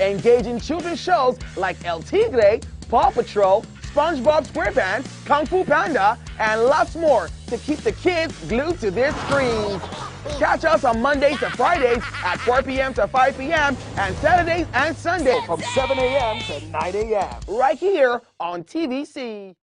engaging children's shows like El Tigre, Paw Patrol, SpongeBob SquarePants, Kung Fu Panda, and lots more to keep the kids glued to their screens. Catch us on Mondays to Fridays at 4 p.m. to 5 p.m. and Saturdays and Sundays from 7 a.m. to 9 a.m. right here on TVC.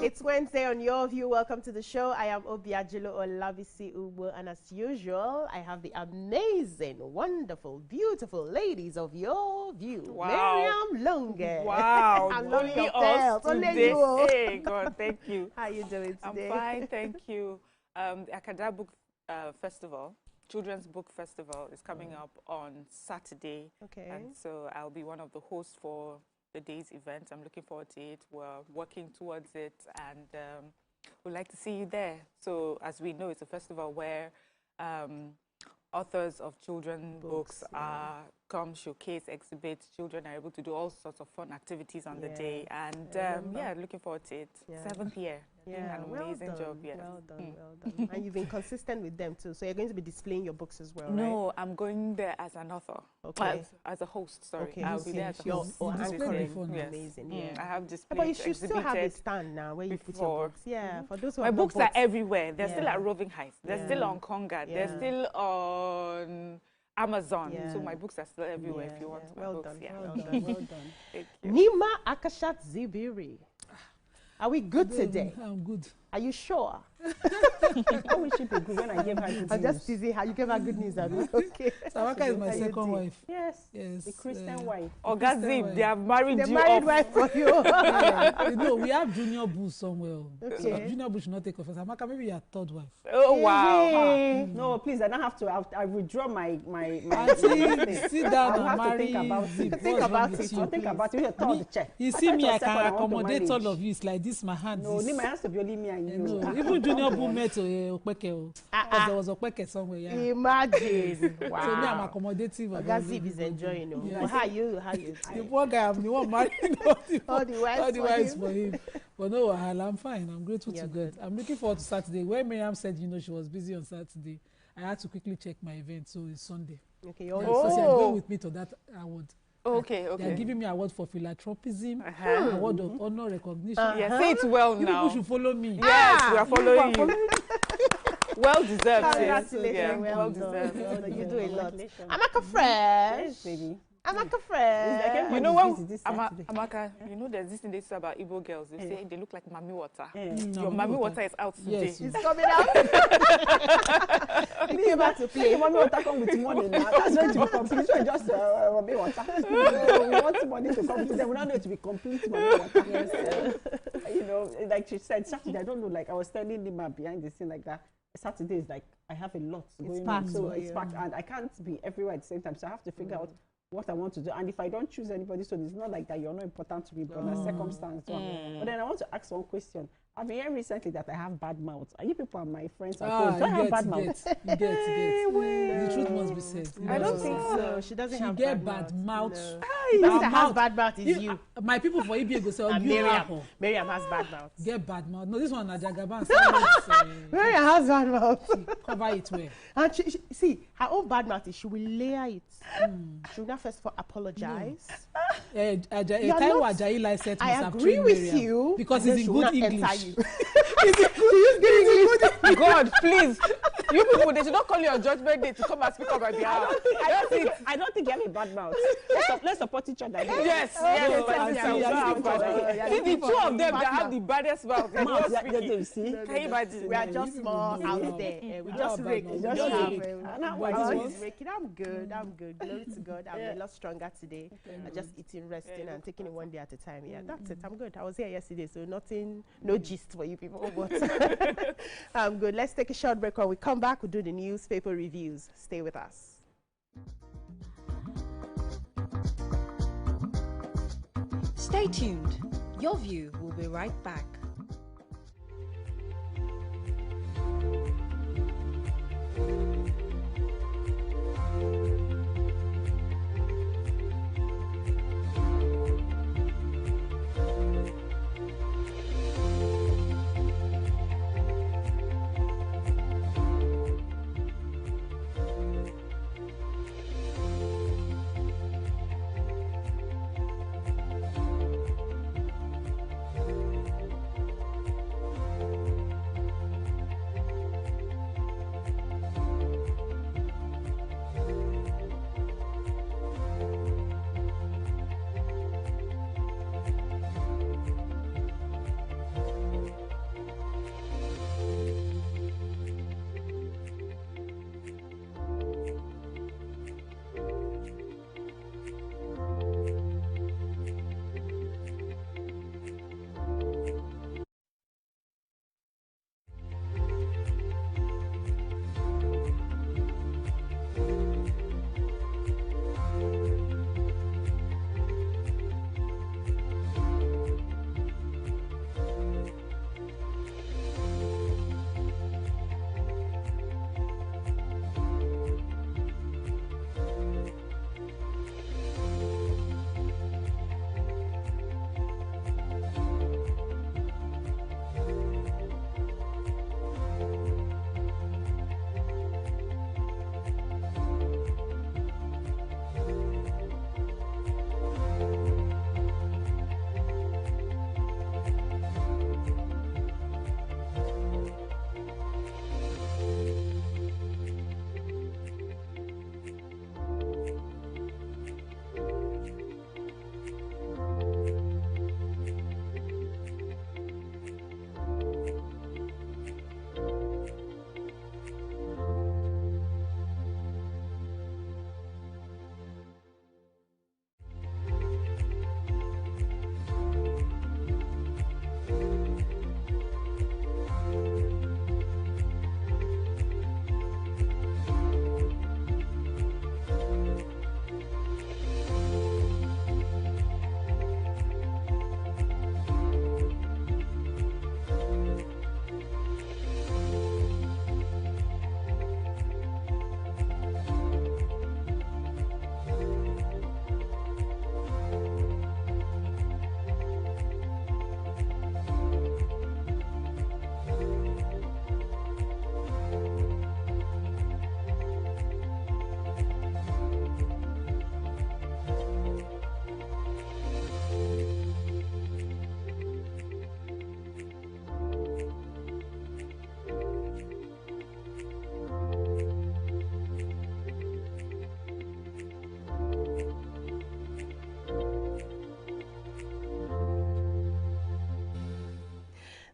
It's Wednesday on Your View. Welcome to the show. I am Obiajilo Olavisi Ubo, and as usual, I have the amazing, wonderful, beautiful ladies of Your View. Wow. Miriam Longe. Wow. I'm Only your us belt. Only today. you. Hey, God, thank you. How you doing today? I'm fine, thank you. The Akada Book Festival, Children's Book Festival, is coming up on Saturday. Okay. And so I'll be one of the hosts for the day's event. I'm looking forward to it. We're working towards it, and we'd like to see you there. So as we know, it's a festival where authors of children's books come showcase, exhibit. Children are able to do all sorts of fun activities on the day, and looking forward to it. 7th year, doing an amazing job. Yes. Well done, well done. And you've been consistent with them too. So you're going to be displaying your books as well, No, right? I'm going there as an author. Okay. As a host, sorry. Okay. I'll be there as a host. Yes. Amazing. Yeah. I have displayed, but you should still have a stand now where you put your books. Yeah. For those who my books are everywhere. They're still at Roving Heights. They're still on Conga. They're still on Amazon. So my books are still everywhere if you want my books. Well done. Well done. Thank you. Nima Akashat Zibiri. Are we good today? I'm good. Are you sure? How will she be good when I gave her good news? I'm just teasing her. You gave her good news, Abby. Okay. Samaka is my second wife. Yes. Yes. The Christian wife. Ogazib, they have married The you married off. wife for you. You know, we have junior boo somewhere. Okay. So junior boo should not take offense. Samaka, maybe your third wife. Oh, wow. No, please, I don't have to. I withdraw my Auntie, sit down and marry. Think about it. Think about it. I'll think about it. Third check. You see me, I can accommodate all of you. It's like this, my hand. No, my hands to be only me and you. No, even junior boo met Opeke. There was Opeke somewhere. Yeah. Imagine. Wow. So me, I'm accommodating. Ogazib is enjoying it. Yes. Well, how you? The poor guy, I'm the one marrying all the wives for him. But no, I'm fine. I'm grateful to God. I'm looking forward to Saturday. When Miriam said, she was busy on Saturday, I had to quickly check my event. So it's Sunday. Okay. So they're going with me to that award. Okay. They're giving me award for philanthropism, award of honor, recognition. Yeah, say it well now. You people should follow me. Yes, we are following you. Well deserved. Congratulations. Yeah, Well well done. deserved. Well done. You do a lot. Amaka Fresh. Yes, baby. Amaka friend. You know what? Amaka, you know there's this thing they say about Igbo girls. They say they look like mommy water. Your mommy water is out today. Yes. It's coming out. We came back to play. Mommy water come with money now. That's going to be complete. So just mommy water. We want money to come with them. We don't know it to be complete mommy water. Yes. You know, like she said, Saturday, I don't know, like I was telling Lima behind the scene like that. Saturday is like, I have a lot going on. So it's packed and I can't be everywhere at the same time. So I have to figure out what I want to do. And if I don't choose anybody, so it's not like that you're not important to me, but the circumstance. But then I want to ask one question. I've been hearing recently that I have bad mouth. Are you people and my friends at home? Do I have bad mouth? You get. The truth must be said. I don't think so. She doesn't have bad mouth. No. The person that has bad mouth is you. My people for EBA go say, oh, Miriam has bad mouth. Get bad mouth. No, this one is Jagaban. Miriam has bad mouth. Cover it well. And she, see, her own bad mouth is she will layer it. She will not first of all apologize. I agree with you. Because it's in good English. God, please. You people, they should not call your judgment day to come and speak on my behalf. I don't think you have a bad mouth. Let's support each other. Yes. See, the two of them that have the baddest mouth. You see? Can you imagine? We are just more out there. We just rake. I'm good. Glory to God. I'm a lot stronger today. I'm just eating, resting, and taking it one day at a time. Yeah, that's it. I'm good. I was here yesterday, so no gist for you people. But I'm good. Let's take a short break. When we come back, we'll do the newspaper reviews. Stay with us. Stay tuned. Your View will be right back.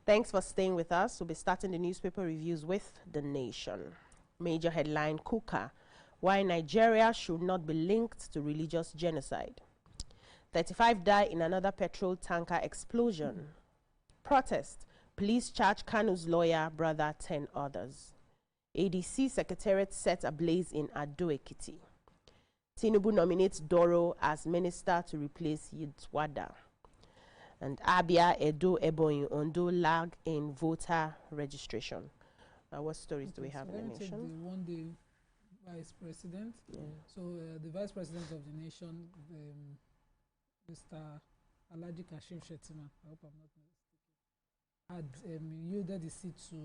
Thanks for staying with us. We'll be starting the newspaper reviews with The Nation. Major headline, Kuka, why Nigeria should not be linked to religious genocide. 35 die in another petrol tanker explosion. Protest, police charge Kanu's lawyer, brother, 10 others. ADC Secretariat set ablaze in Ado-Ekiti. Tinubu nominates Doro as minister to replace Yitwada. And Abia, Edo, Ebonyi, Ondo lag in voter registration. What stories do we have in the nation? The one-day vice president. Yeah. So the vice president of the nation, Mr. Alhaji Kashim Shettima, I hope I'm not mistaken, had yielded the seat to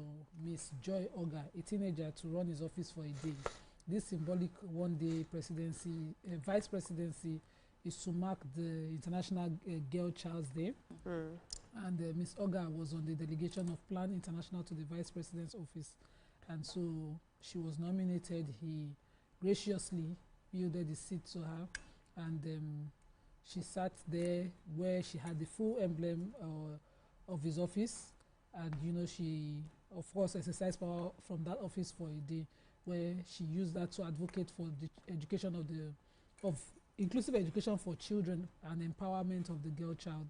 Miss Joy Oga, a teenager, to run his office for a day. This symbolic one-day presidency, vice presidency, is to mark the International Girl Child's Day. And Ms. Oga was on the delegation of Plan International to the Vice President's office. And so she was nominated. He graciously yielded the seat to her. And she sat there where she had the full emblem of his office. And, you know, she, of course, exercised power from that office for a day, where she used that to advocate for the education of inclusive education for children and empowerment of the girl child.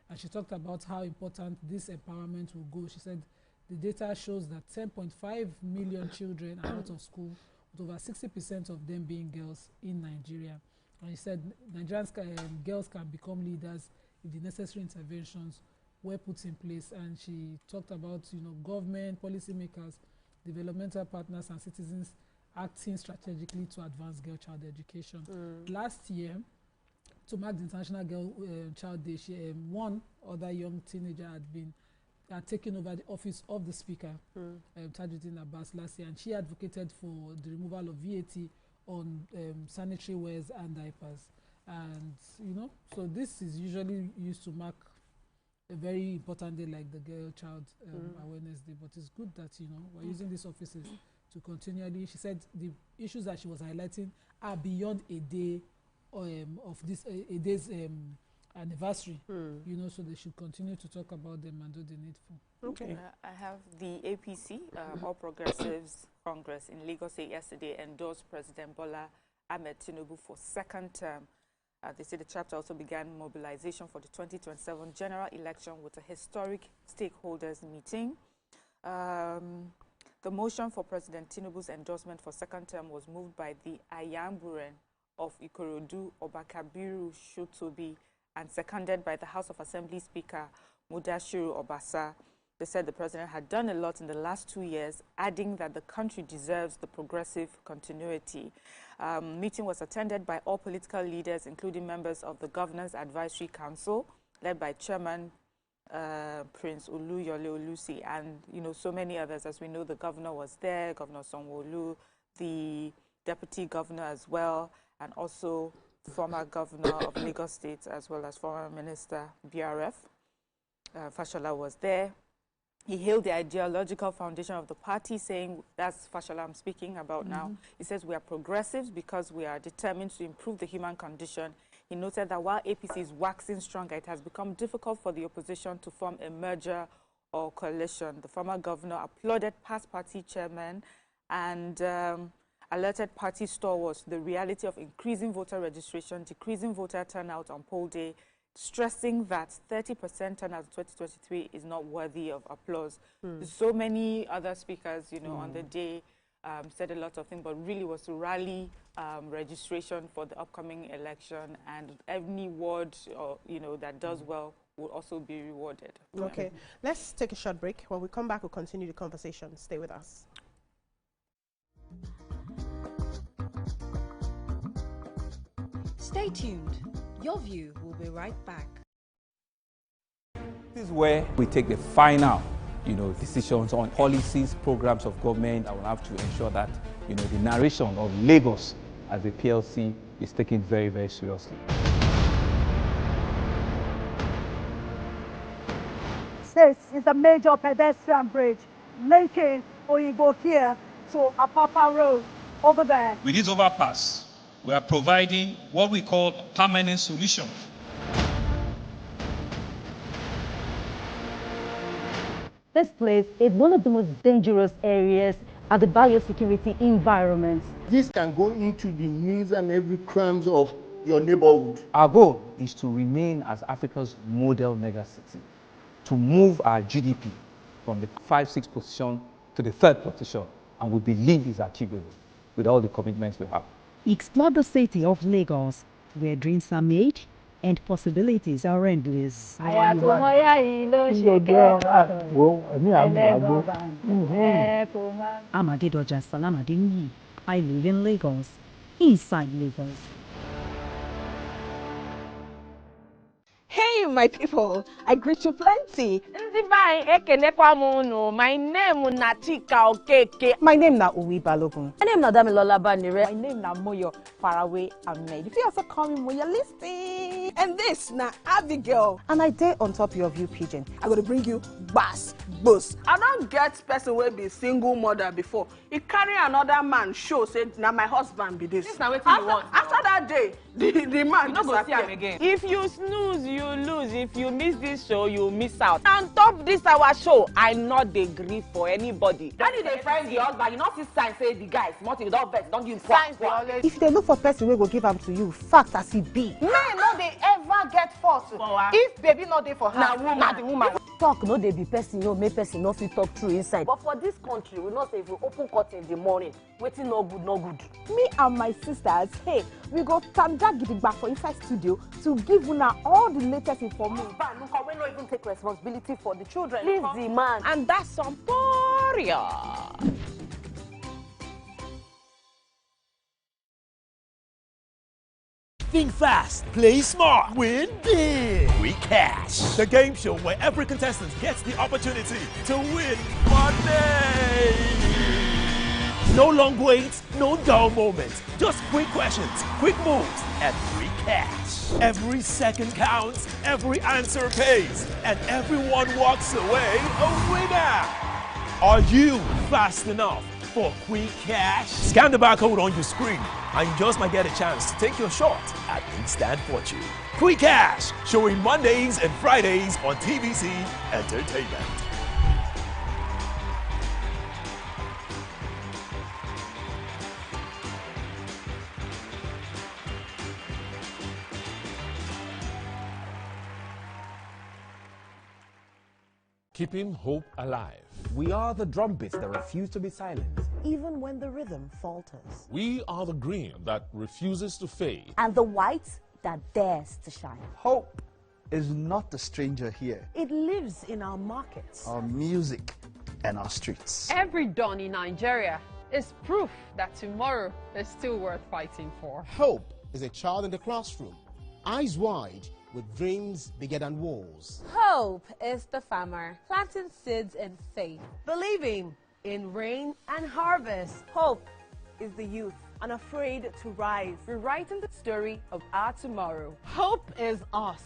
And she talked about how important this empowerment will go. She said the data shows that 10.5 million children are out of school, with over 60% of them being girls in Nigeria. And she said Nigerian girls can become leaders if the necessary interventions were put in place. And she talked about, you know, government, policymakers, developmental partners, and citizens acting strategically to advance girl child education. Last year, to mark the International Girl Child Day, one other young teenager had taken over the office of the Speaker, Tajuddin Abbas, last year, and she advocated for the removal of VAT on sanitary wares and diapers. And, you know, so this is usually used to mark a very important day like the Girl Child Awareness Day, but it's good that, you know, we're using these offices to continually. She said the issues that she was highlighting are beyond a day of this a day's anniversary, you know, so they should continue to talk about them and do the needful. Okay. I have the APC, All Progressives Congress in Lagos yesterday endorsed President Bola Ahmed Tinubu for second term. They say the chapter also began mobilization for the 2027 general election with a historic stakeholders meeting. The motion for President Tinubu's endorsement for second term was moved by the Ayamburen of Ikorodu, Obakabiru Shotobi, and seconded by the House of Assembly Speaker Mudashiru Obasa. They said the president had done a lot in the last 2 years, adding that the country deserves the progressive continuity. Meeting was attended by all political leaders, including members of the Governance Advisory Council, led by Chairman Prince Oluyole Olusi, and, you know, so many others. As we know, the governor was there, Governor Sanwo-Olu, the deputy governor as well, and also former governor of Lagos State, as well as former minister BRF. Fashola was there. He hailed the ideological foundation of the party, saying, that's Fashola I'm speaking about now. He says, we are progressives because we are determined to improve the human condition. He noted that while APC is waxing stronger, it has become difficult for the opposition to form a merger or coalition. The former governor applauded past party chairmen and alerted party stalwarts to the reality of increasing voter registration, decreasing voter turnout on poll day, stressing that 30% turnout in 2023 is not worthy of applause. So many other speakers, you know, on the day said a lot of things, but really was to rally registration for the upcoming election, and any ward, you know, that does well will also be rewarded. Okay, let's take a short break. When we come back, we'll continue the conversation. Stay with us. Stay tuned. Your View will be right back. This is where we take the final, you know, decisions on policies, programs of government. I will have to ensure that, you know, the narration of Lagos as a PLC is taken very, very seriously. This is a major pedestrian bridge linking Oyinbo here to Apapa Road over there. With this overpass, we are providing what we call permanent solution. This place is one of the most dangerous areas at the biosecurity environment. This can go into the news and every crimes of your neighborhood. Our goal is to remain as Africa's model megacity, to move our GDP from the 5-6 position to the 3rd position, and we believe is achievable with all the commitments we have. Explore the city of Lagos, where dreams are made and possibilities are endless. I'm Adedoja Salamadini. I live in Lagos, inside Lagos. Hey, my people, I greet you plenty. My name is Natika Okeke. My name na Uwi Balogun. My name is Damilola Banire. My name is Moyo Faraway Ahmed. If you also call me Moyo, listen. And this na Abigail. And I dare on top your view pigeon. I'm going to bring you bass, boost. I don't get person will be single mother before. He carry another man show say now my husband be this. Now what you want? After that day, the man you not go see him again. If you snooze, you lose. If you miss this show, you miss out. On top this our show, I not dey gree for anybody. When you dey friend the husband, you not see sign say the guy smart, you don't vex, don't give signs. If they look for person we go give them to you, fact as it be. Men no dey ever get fault. If baby not dey for her, na the woman. Talk no dey be person, make person no fit talk true inside. But for this country, we know say if we open curtain in the morning, waiting no good, no good. Me and my sisters, hey, we go tanda gidigba for inside studio to give una all the latest information. We no even take responsibility for the children. Leave the man. And that's some poria. Think fast, play smart, win big. Quick Cash, the game show where every contestant gets the opportunity to win money. No long waits, no dull moments. Just quick questions, quick moves, and free cash. Every second counts, every answer pays, and everyone walks away a winner. Are you fast enough for Quick Cash? Scan the barcode on your screen, and you just might get a chance to take your shot at instant fortune. Quick Cash, showing Mondays and Fridays on TVC Entertainment. Keeping hope alive. We are the drumbeats that refuse to be silenced. Even when the rhythm falters. We are the green that refuses to fade. And the white that dares to shine. Hope is not a stranger here. It lives in our markets, our music, and our streets. Every dawn in Nigeria is proof that tomorrow is still worth fighting for. Hope is a child in the classroom, eyes wide, with dreams bigger than walls. Hope is the farmer planting seeds in faith, believing in rain and harvest. Hope is the youth unafraid to rise, rewriting the story of our tomorrow. Hope is us,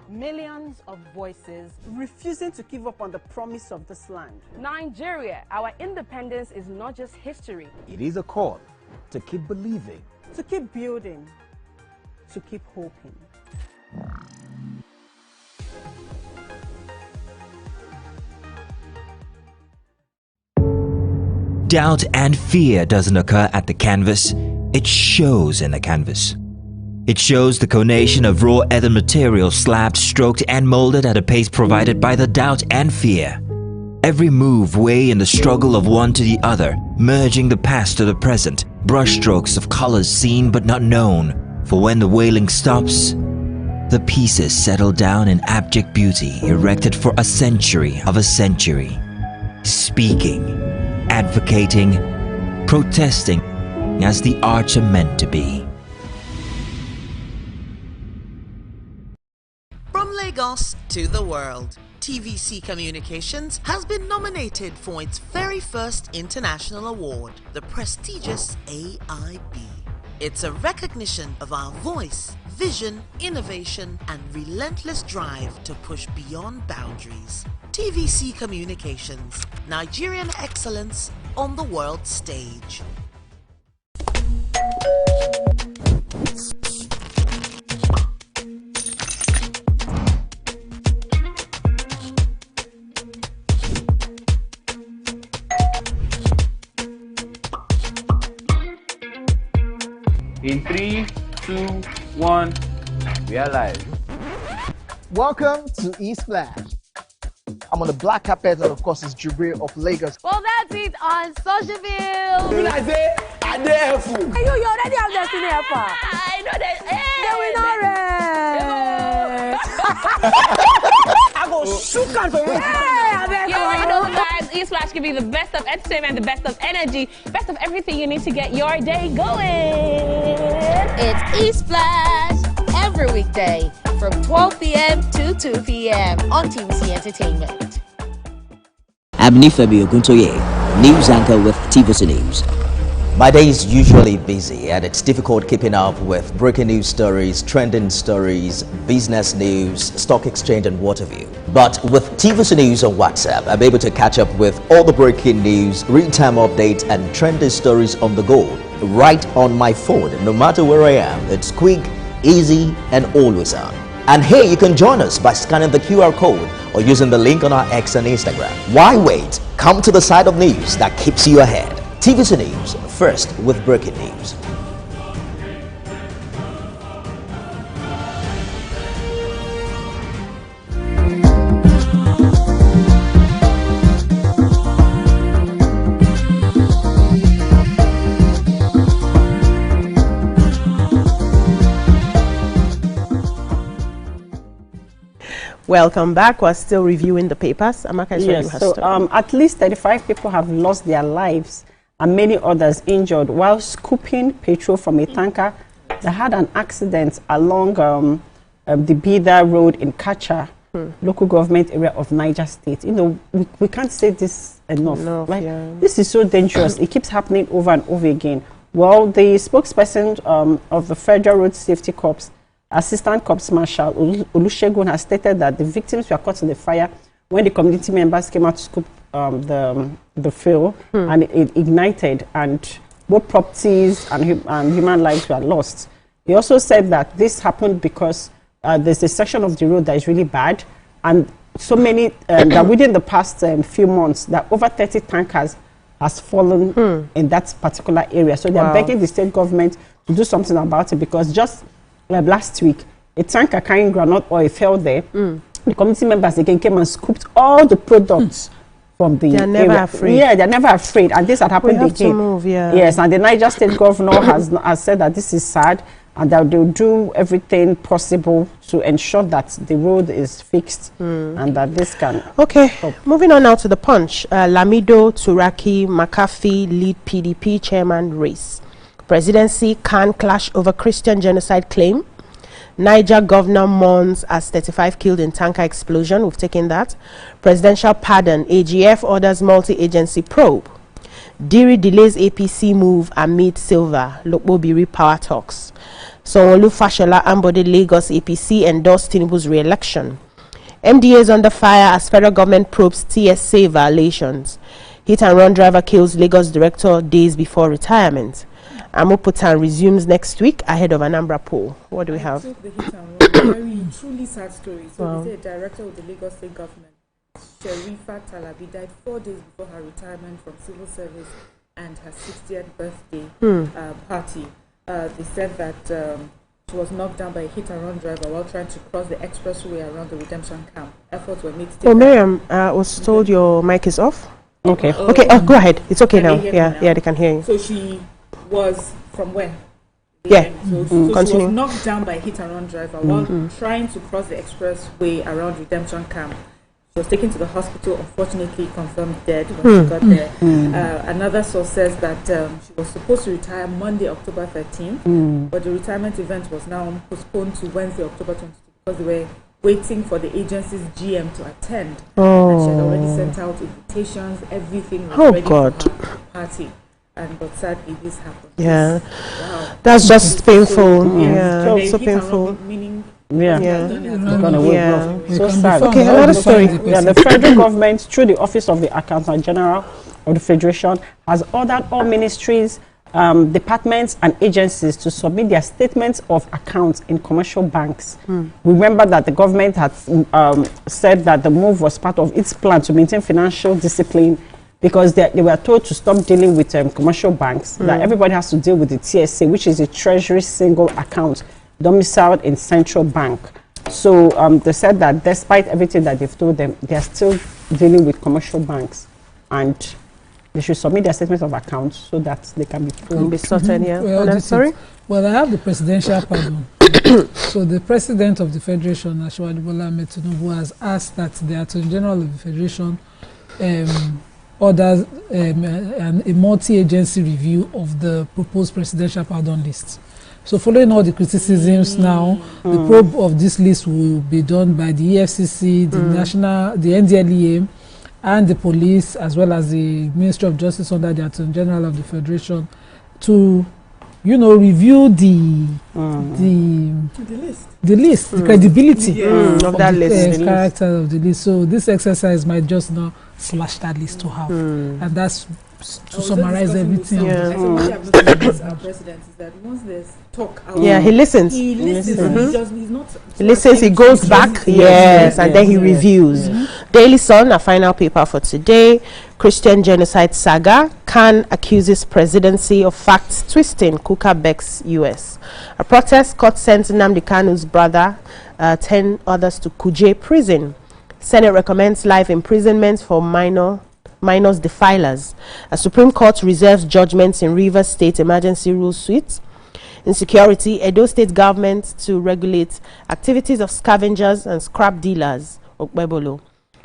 millions of voices refusing to give up on the promise of this land. Nigeria, our independence is not just history. It is a call to keep believing, to keep building, to keep hoping. Doubt and fear doesn't occur at the canvas, it shows in the canvas. It shows the conation of raw earthen material slabbed, stroked and molded at a pace provided by the doubt and fear. Every move way in the struggle of one to the other, merging the past to the present, brushstrokes of colors seen but not known. For when the wailing stops, the pieces settle down in abject beauty erected for a century of a century. Speaking, advocating, protesting as the arts are meant to be. From Lagos to the world, TVC Communications has been nominated for its very first international award, the prestigious AIB. It's a recognition of our voice, vision, innovation, and relentless drive to push beyond boundaries. TVC Communications, Nigerian excellence on the world stage. In 3, 2, 1, we are live. Welcome to Splash. I'm on the black carpet, and of course, it's Jubril of Lagos. Well, that's it on Socialville. When I say, I dare fool. You already have Destiny Alpha. I know that. I go shoot on for you. You already know, guys. E-Splash can be the best of entertainment, the best of energy, best of everything you need to get your day going. It's E-Splash every weekday from 12 p.m. to 2 p.m. on TVC Entertainment. I'm Nifemi Oguntoye, news anchor with TVC News. My day is usually busy and it's difficult keeping up with breaking news stories, trending stories, business news, stock exchange and what have you. But with TVC News on WhatsApp, I'm able to catch up with all the breaking news, real-time updates and trending stories on the go, right on my phone, no matter where I am. It's quick, easy and always on. And here you can join us by scanning the QR code or using the link on our X and Instagram. Why wait? Come to the side of news that keeps you ahead. TVC News, first with breaking news. Welcome back. We're still reviewing the papers. Amaka, yes, so at least 35 people have lost their lives and many others injured while scooping petrol from a tanker that had an accident along the Bida Road in Kacha, local government area of Niger State. You know, we can't say this enough. This is so dangerous. It keeps happening over and over again. Well, the spokesperson of the Federal Road Safety Corps, Assistant Corps Marshal Olusegun, has stated that the victims were caught in the fire when the community members came out to scoop the fuel and it ignited, and both properties and human lives were lost. He also said that this happened because there's a section of the road that is really bad, and so many that within the past few months that over 30 tankers has fallen in that particular area. So they are begging the state government to do something about it, because just last week a tanker carrying groundnut oil fell there. The community members again came and scooped all the products from the They're never afraid. Yeah, they're never afraid, and this had happened We have again. to move, yeah. Yes, and the Niger State governor has said that this is sad and that they'll do everything possible to ensure that the road is fixed and that this can Moving on now to the Punch. Lamido Turaki McAfee lead PDP chairman race. Presidency can clash over Christian genocide claim. Niger governor mourns as 35 killed in tanker explosion. We've taken that. Presidential pardon. AGF orders multi-agency probe. Diri delays APC move amid silver. Lokbobiri power talks. Sanwo-Olu Fashola Ambode Lagos APC endorsed Tinubu's re-election. MDA is under fire as federal government probes TSA violations. Hit and run driver kills Lagos director days before retirement. Amoputan resumes next week ahead of Anambra poll. What do we have? The hit and run, very truly sad story. So they say a director of the Lagos State government, Sherifa Talabi, died 4 days before her retirement from civil service and her 60th birthday party. They said that she was knocked down by a hit and run driver while trying to cross the expressway around the redemption camp. Efforts were made to take Miriam, was told your mic is off. Okay. Go ahead. It's okay now. They Yeah, they can hear you. So she was from where? Yeah. So she was knocked down by a hit and run driver while trying to cross the expressway around redemption camp. She was taken to the hospital, unfortunately confirmed dead when she got there. Another source says that she was supposed to retire Monday, October 13th, but the retirement event was now postponed to Wednesday, October 22nd, because they were waiting for the agency's GM to attend. And she had already sent out invitations, everything was ready for her party. But sadly, this happened. Yeah. Wow. That's just painful. Yeah. So painful. Meaning So sad. Okay, another story. Yeah, the federal government, through the Office of the Accountant General of the Federation, has ordered all ministries, departments and agencies to submit their statements of accounts in commercial banks. Remember that the government had said that the move was part of its plan to maintain financial discipline because they were told to stop dealing with commercial banks, that everybody has to deal with the TSA, which is a treasury single account domiciled in central bank. So they said that despite everything that they've told them, they are still dealing with commercial banks, and they should submit their statements of accounts so that they can be sorted. Well, I have the presidential pardon. So the president of the Federation, Asiwaju Bola Ahmed Tinubu, has asked that the Attorney General of the Federation orders a multi-agency review of the proposed presidential pardon list. So following all the criticisms now, the probe of this list will be done by the EFCC, the NDLEA, and the police, as well as the Ministry of Justice under the Attorney General of the Federation, to review the list, the credibility of that list, the character of the list. So this exercise might just not flash that list to have, and that's to summarize everything. Our president is that once there's talk out, he listens. He listens. He's not. He listens. He goes back. Yes, and then he reviews. Daily Sun, a final paper for today. Christian genocide saga. Khan accuses presidency of facts twisting. Kuka begs US. A protest court sent Nnamdi Kanu's brother, 10 others to Kuje prison. Senate recommends life imprisonment for minors defilers. A Supreme Court reserves judgments in Rivers State emergency rule suit. Insecurity, Edo State government to regulate activities of scavengers and scrap dealers. Okpebolo.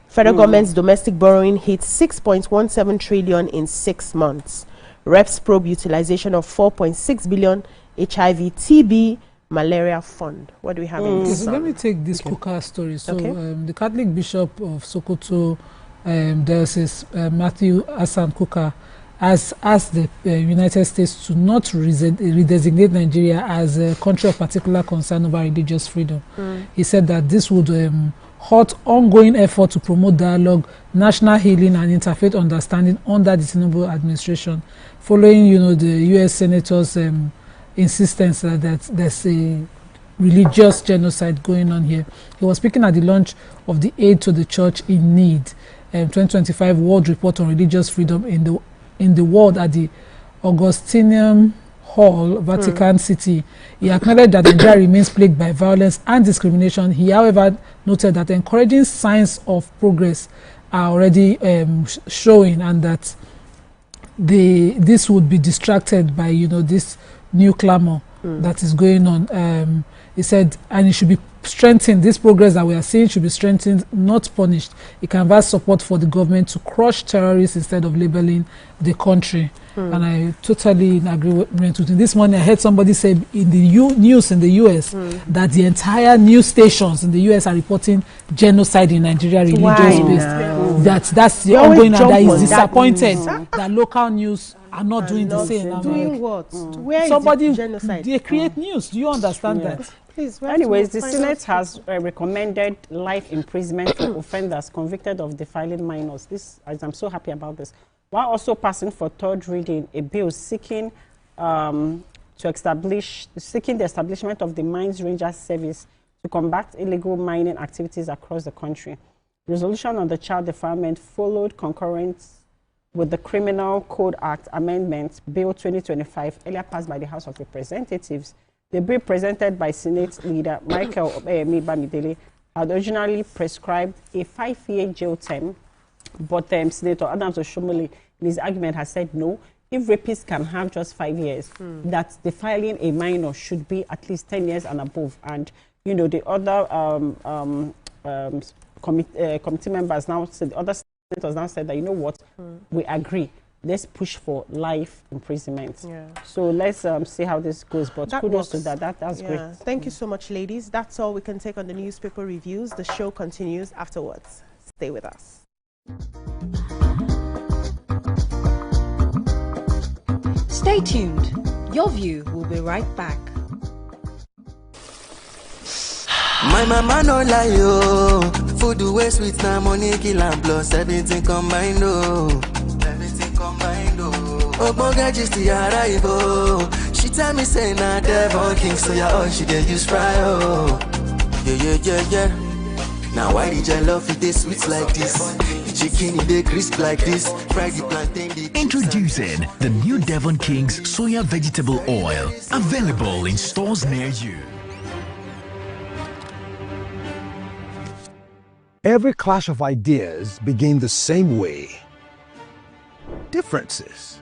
Federal government's domestic borrowing hit 6.17 trillion in 6 months. Reps probe utilization of 4.6 billion HIV, TB, malaria fund. What do we have in this? So let me take this Kuka story. So the Catholic Bishop of Sokoto Diocese, Matthew Hassan Kuka, has asked the United States to not redesignate Nigeria as a country of particular concern over religious freedom. He said that this would halt ongoing effort to promote dialogue, national healing, and interfaith understanding under the Tinubu administration, following the U.S. Senator's insistence that there's a religious genocide going on here. He was speaking at the launch of the Aid to the Church in Need 2025 World Report on Religious Freedom in the world at the Augustinian Hall, Vatican City. He acknowledged that Nigeria remains plagued by violence and discrimination. He, however, noted that encouraging signs of progress are already showing, and that this would be distracted by this new clamor that is going on. He said, and it should be strengthened. This progress that we are seeing should be strengthened, not punished. It canvas support for the government to crush terrorists instead of labeling the country. And I totally in agreement with him. This morning I heard somebody say in the news in the US that the entire news stations in the US are reporting genocide in Nigeria, religious based. That's the ongoing, and that is disappointed that local news are not doing the same. Doing what? Where somebody is the genocide? They create news. Do you understand that? Please, anyways, the Senate has recommended life imprisonment for offenders convicted of defiling minors. I'm so happy about this. While also passing for third reading a bill seeking the establishment of the Mines Ranger Service to combat illegal mining activities across the country. Resolution on the child defilement followed concurrent with the Criminal Code Act Amendment Bill 2025, earlier passed by the House of Representatives. The bill presented by Senate leader Michael Bamidele had originally prescribed a 5-year jail term, but Senator Adams Oshomole, in his argument, has said no. If rapists can have just 5 years, that defiling a minor should be at least 10 years and above. And the other committee members now said, the other senators now said that we agree. Let's push for life imprisonment. So let's see how this goes. But kudos to that. That's great. Thank you so much, ladies. That's all we can take on the newspaper reviews. The show continues afterwards. Stay with us. Stay tuned. Your View will be right back. My mama no lie, yo. Food way sweet, now money kill and plus everything combined, oh. Everything combined, oh. Ogbonge just the arrive, oh. She tell me say nah devil king, so yeah, all she dey use fry, oh. Yeah. Now why did your love it taste sweet like this? The chicken they crisp like this. Fried the plantain. Introducing the new Devon King's Soya Vegetable Oil. Available in stores near you. Every clash of ideas begin the same way. Differences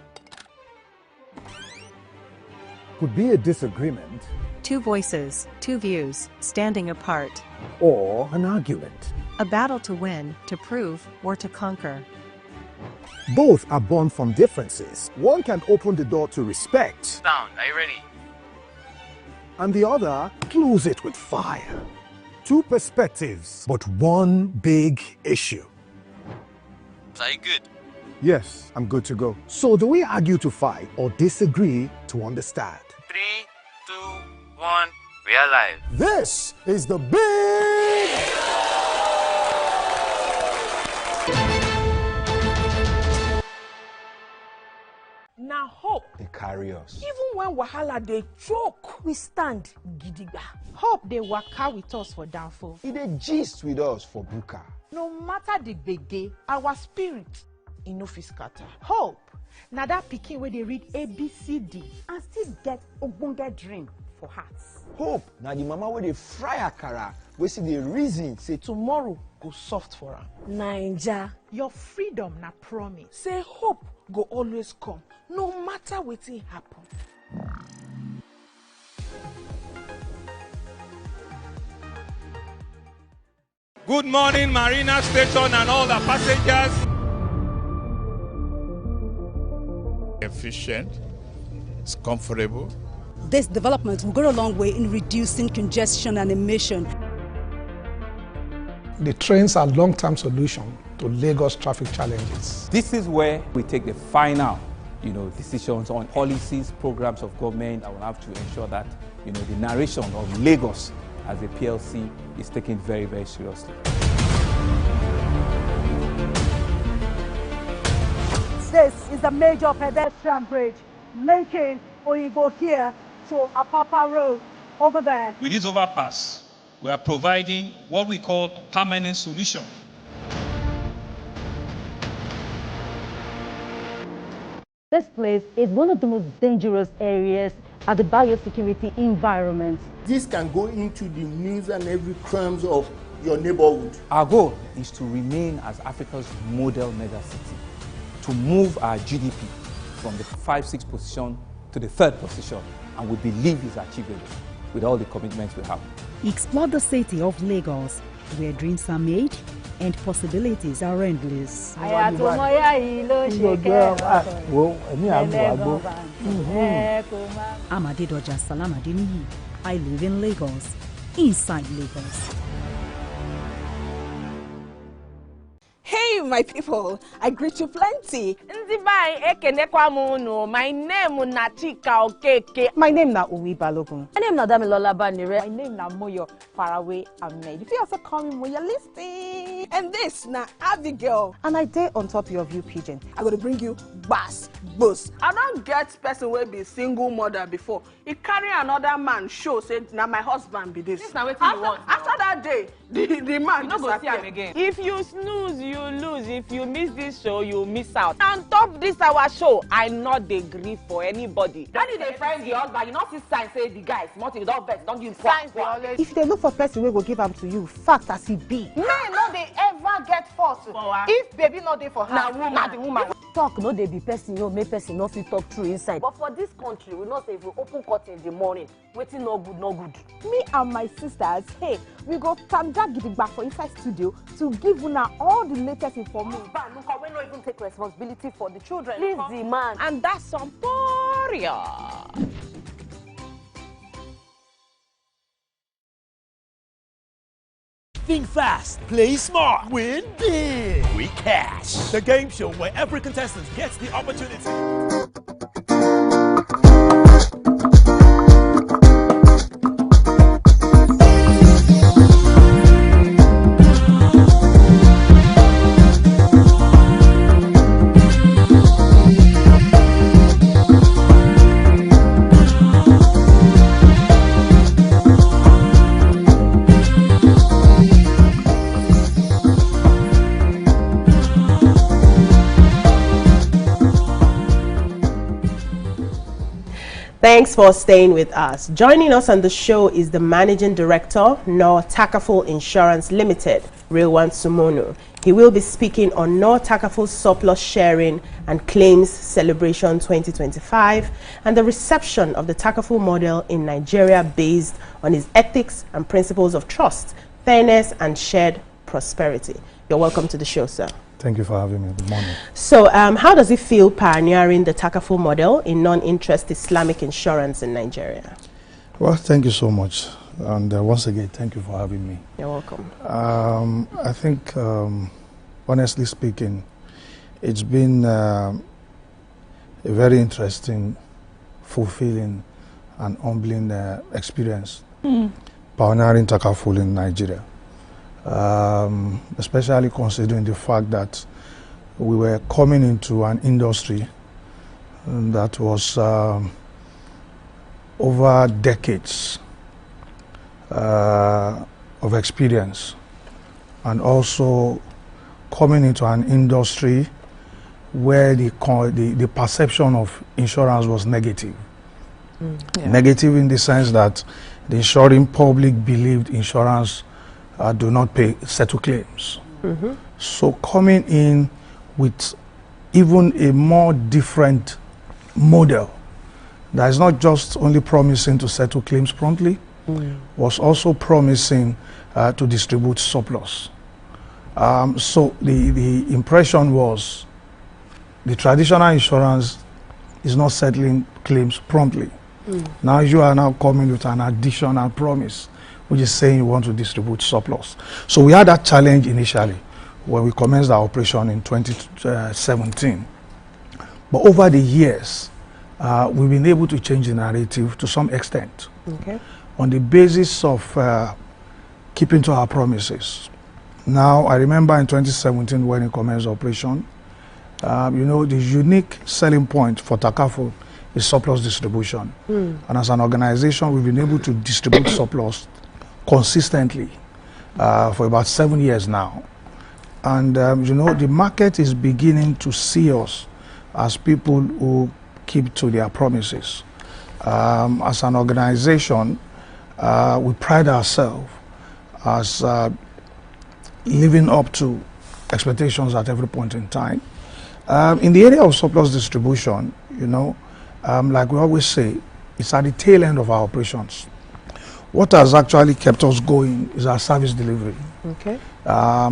could be a disagreement, two voices, two views, standing apart, or an argument. a battle to win, to prove, or to conquer. Both are born from differences. One can open the door to respect, Sound, are you ready? and the other close it with fire. Two perspectives, but one big issue. Are you good? Yes, I'm good to go. So do we argue to fight or disagree to understand? 3, 2, 1, we are live. This is the big... Now hope. They carry us. Even when wahala they choke, we stand gidigba. Hope they waka with us for downfall. They gist with us for buka. No matter the gbege, our spirit in no fit scatter. Hope. Now that pikin where they read ABCD and still get ogbonge dream for hearts. Hope, now the mama where they fry akara, we see the reason, say Tomorrow go soft for her. Naija, your freedom na promise. Say hope go always come, no matter wetin happen. Good morning, Marina Station and all the passengers. Efficient, it's comfortable. This development will go a long way in reducing congestion and emission. The trains are a long-term solution to Lagos traffic challenges. This is where we take the final, decisions on policies, programs of government. I will have to ensure that, the narration of Lagos as a PLC is taken very, very seriously. This is the major pedestrian bridge linking Oyinbo here to Apapa Road over there. With this overpass, we are providing what we call permanent solution. This place is one of the most dangerous areas at the biosecurity environment. This can go into the news and every crimes of your neighborhood. Our goal is to remain as Africa's model megacity, to move our GDP from the 5-6 position to the 3rd position, and we believe is achievable with all the commitments we have. Explore the city of Lagos, where dreams are made and possibilities are endless. Amadedoja Salamadini. I live in Lagos, inside Lagos. Hey, my people, I greet you plenty. My name is Nachika Okeke. My name is Uwi Balogun. My name is Damilola Banire. My name is Moyo Faraway Ahmed. If you also call me Moyo, listen. And this na Abigail. And I dare on top of your view pigeon. I'm going to bring you bass, boost. I don't get person will be single mother before. He carry another man show say now my husband be this. Now what you want? After that day, the man You no go see am again. If you snooze, you lose. If you miss this show, you miss out. On top this our show, I not dey gree for anybody. When you dey friend the husband, you not see sign say the guy small thing, don't vex, don't give Signs they always. If they look for person we will give them to you, fact as he be. Men no they ever get fault. If baby not there for her, na the woman. Talk no dey be person, make person no fit talk true inside. But for this country, we know say if we open curtain in the morning, waiting no good, no good. Me and my sisters, hey, we go tanda gidigba for inside studio to give una all the latest information. Look, we not even take responsibility for the children. Leave the man. And that's some poria. Think fast, play smart, win big. We Cash, the game show where every contestant gets the opportunity. Thanks for staying with us. Joining us on the show is the Managing Director, Nor Takaful Insurance Limited, Rilwan Sumonu. He will be speaking on Nor Takaful Surplus Sharing and Claims Celebration 2025 and the reception of the Takaful model in Nigeria based on his ethics and principles of trust, fairness, and shared prosperity. You're welcome to the show, sir. Thank you for having me. Good morning. So, how does it feel pioneering the Takaful model in non-interest Islamic insurance in Nigeria? Well, thank you so much. And once again, thank you for having me. You're welcome. I think, honestly speaking, it's been a very interesting, fulfilling, and humbling experience pioneering Takaful in Nigeria. Especially considering the fact that we were coming into an industry that was over decades of experience, and also coming into an industry where the perception of insurance was negative. Negative in the sense that the insuring public believed insurance do not settle claims. So coming in with even a more different model that is not just only promising to settle claims promptly, was also promising to distribute surplus. So the impression was the traditional insurance is not settling claims promptly. Now you are now coming with an additional promise, which is saying you want to distribute surplus. So we had that challenge initially when we commenced our operation in 2017. But over the years, we've been able to change the narrative to some extent on the basis of keeping to our promises. Now, I remember in 2017 when we commenced operation, you know, the unique selling point for Takaful is surplus distribution. And as an organization, we've been able to distribute surplus consistently for about 7 years now. And you know, the market is beginning to see us as people who keep to their promises. As an organization, we pride ourselves as living up to expectations at every point in time. In the area of surplus distribution, you know, like we always say, it's at the tail end of our operations. What has actually kept us going is our service delivery.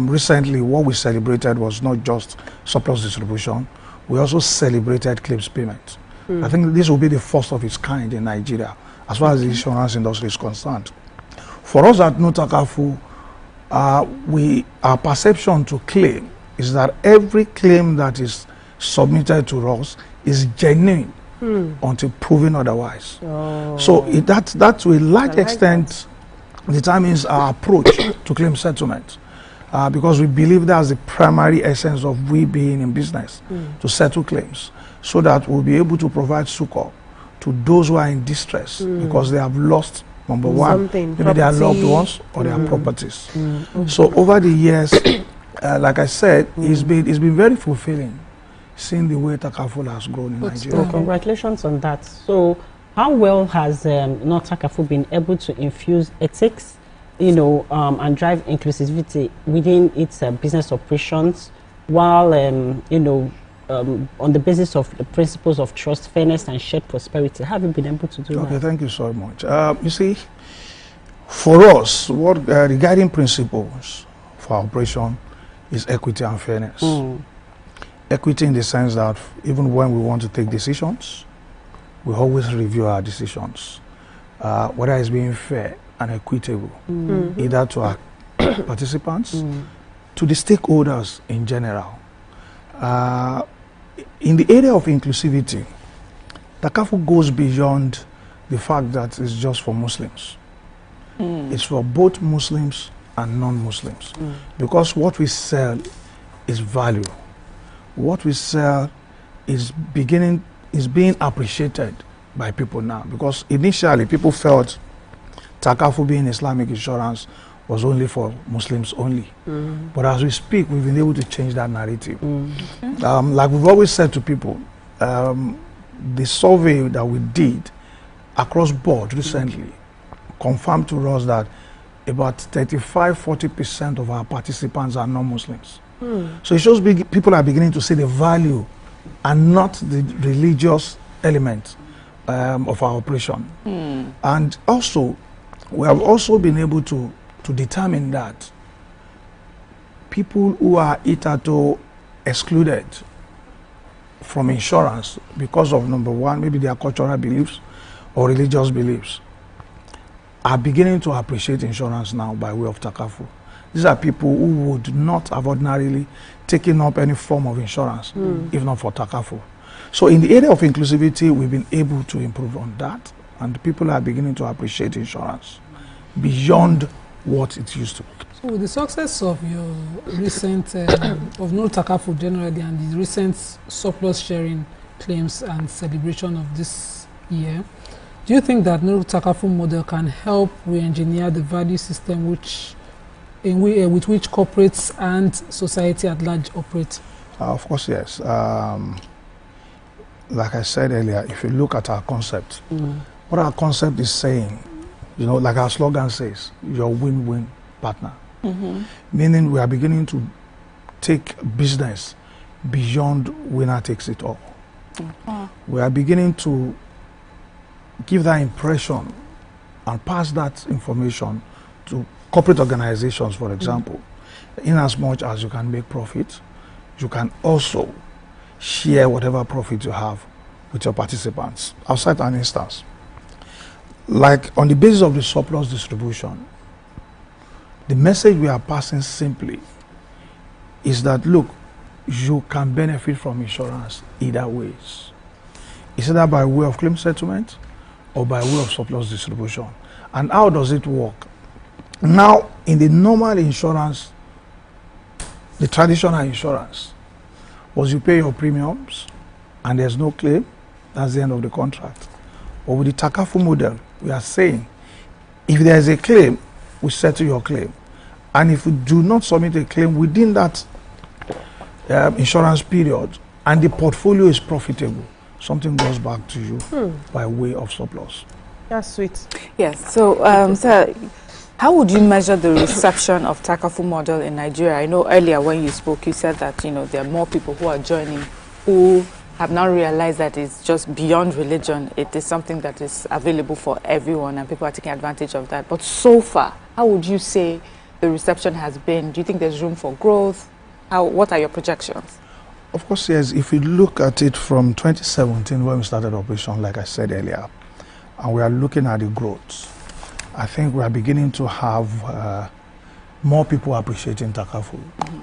Recently, what we celebrated was not just surplus distribution, we also celebrated claims payment. I think this will be the first of its kind in Nigeria, as far as the insurance industry is concerned. For us at Takaful, our perception to claim is that every claim that is submitted to us is genuine until proven otherwise. So that to a large extent determines our approach to claim settlement, because we believe that's the primary essence of we being in business, to settle claims, so that we'll be able to provide succor to those who are in distress because they have lost, number one, maybe their loved ones or their properties. So over the years, like I said, it's been very fulfilling seeing the way Takaful has grown in Nigeria. Well, congratulations on that. So how well has Takaful been able to infuse ethics, you know, and drive inclusivity within its business operations, while, you know, on the basis of the principles of trust, fairness, and shared prosperity? Have you been able to do that? Okay, thank you so much. You see, for us, what the guiding principles for our operation is equity and fairness. Equity in the sense that even when we want to take decisions, we always review our decisions, whether it's being fair and equitable, either to our participants, to the stakeholders in general. In the area of inclusivity, Takaful goes beyond the fact that it's just for Muslims. It's for both Muslims and non-Muslims, because what we sell is value. What we sell is being appreciated by people now, because initially people felt Takaful being Islamic insurance was only for Muslims only. But as we speak, we've been able to change that narrative. Like we've always said to people, the survey that we did across board recently confirmed to us that about 35–40% of our participants are non-Muslims. So it shows people are beginning to see the value and not the religious element of our operation. And also, we have also been able to determine that people who are hitherto excluded from insurance because of, number one, maybe their cultural beliefs or religious beliefs, are beginning to appreciate insurance now by way of Takafu. These are people who would not have ordinarily taken up any form of insurance if not for Takafu. So in the area of inclusivity, we've been able to improve on that, and people are beginning to appreciate insurance beyond what it used to be. So with the success of your recent, of No Takafu generally, and the recent surplus sharing claims and celebration of this year, do you think that No Takafu model can help re-engineer the value system with which corporates and society at large operate? Of course, yes. Like I said earlier, if you look at our concept, what our concept is saying, you know, like our slogan says, your win-win partner. Meaning we are beginning to take business beyond winner takes it all. We are beginning to give that impression and pass that information to corporate organizations, for example. In as much as you can make profit, you can also share whatever profit you have with your participants. I'll cite an instance. Like on the basis of the surplus distribution, the message we are passing simply is that, look, you can benefit from insurance either ways. It's either by way of claim settlement or by way of surplus distribution. And how does it work? Now, in the normal insurance, the traditional insurance, was you pay your premiums and there's no claim, that's the end of the contract. But with the Takafu model, we are saying, if there is a claim, we settle your claim. And if you do not submit a claim within that insurance period and the portfolio is profitable, something goes back to you by way of surplus. That's sweet. Yes. So, sir, how would you measure the reception of Takafu model in Nigeria? I know earlier when you spoke, you said that, you know, there are more people who are joining who have now realized that it's just beyond religion. It is something that is available for everyone and people are taking advantage of that. But so far, how would you say the reception has been? Do you think there's room for growth? What are your projections? Of course, yes. If you look at it from 2017 when we started operation, like I said earlier, and we are looking at the growth, I think we are beginning to have more people appreciating Takafu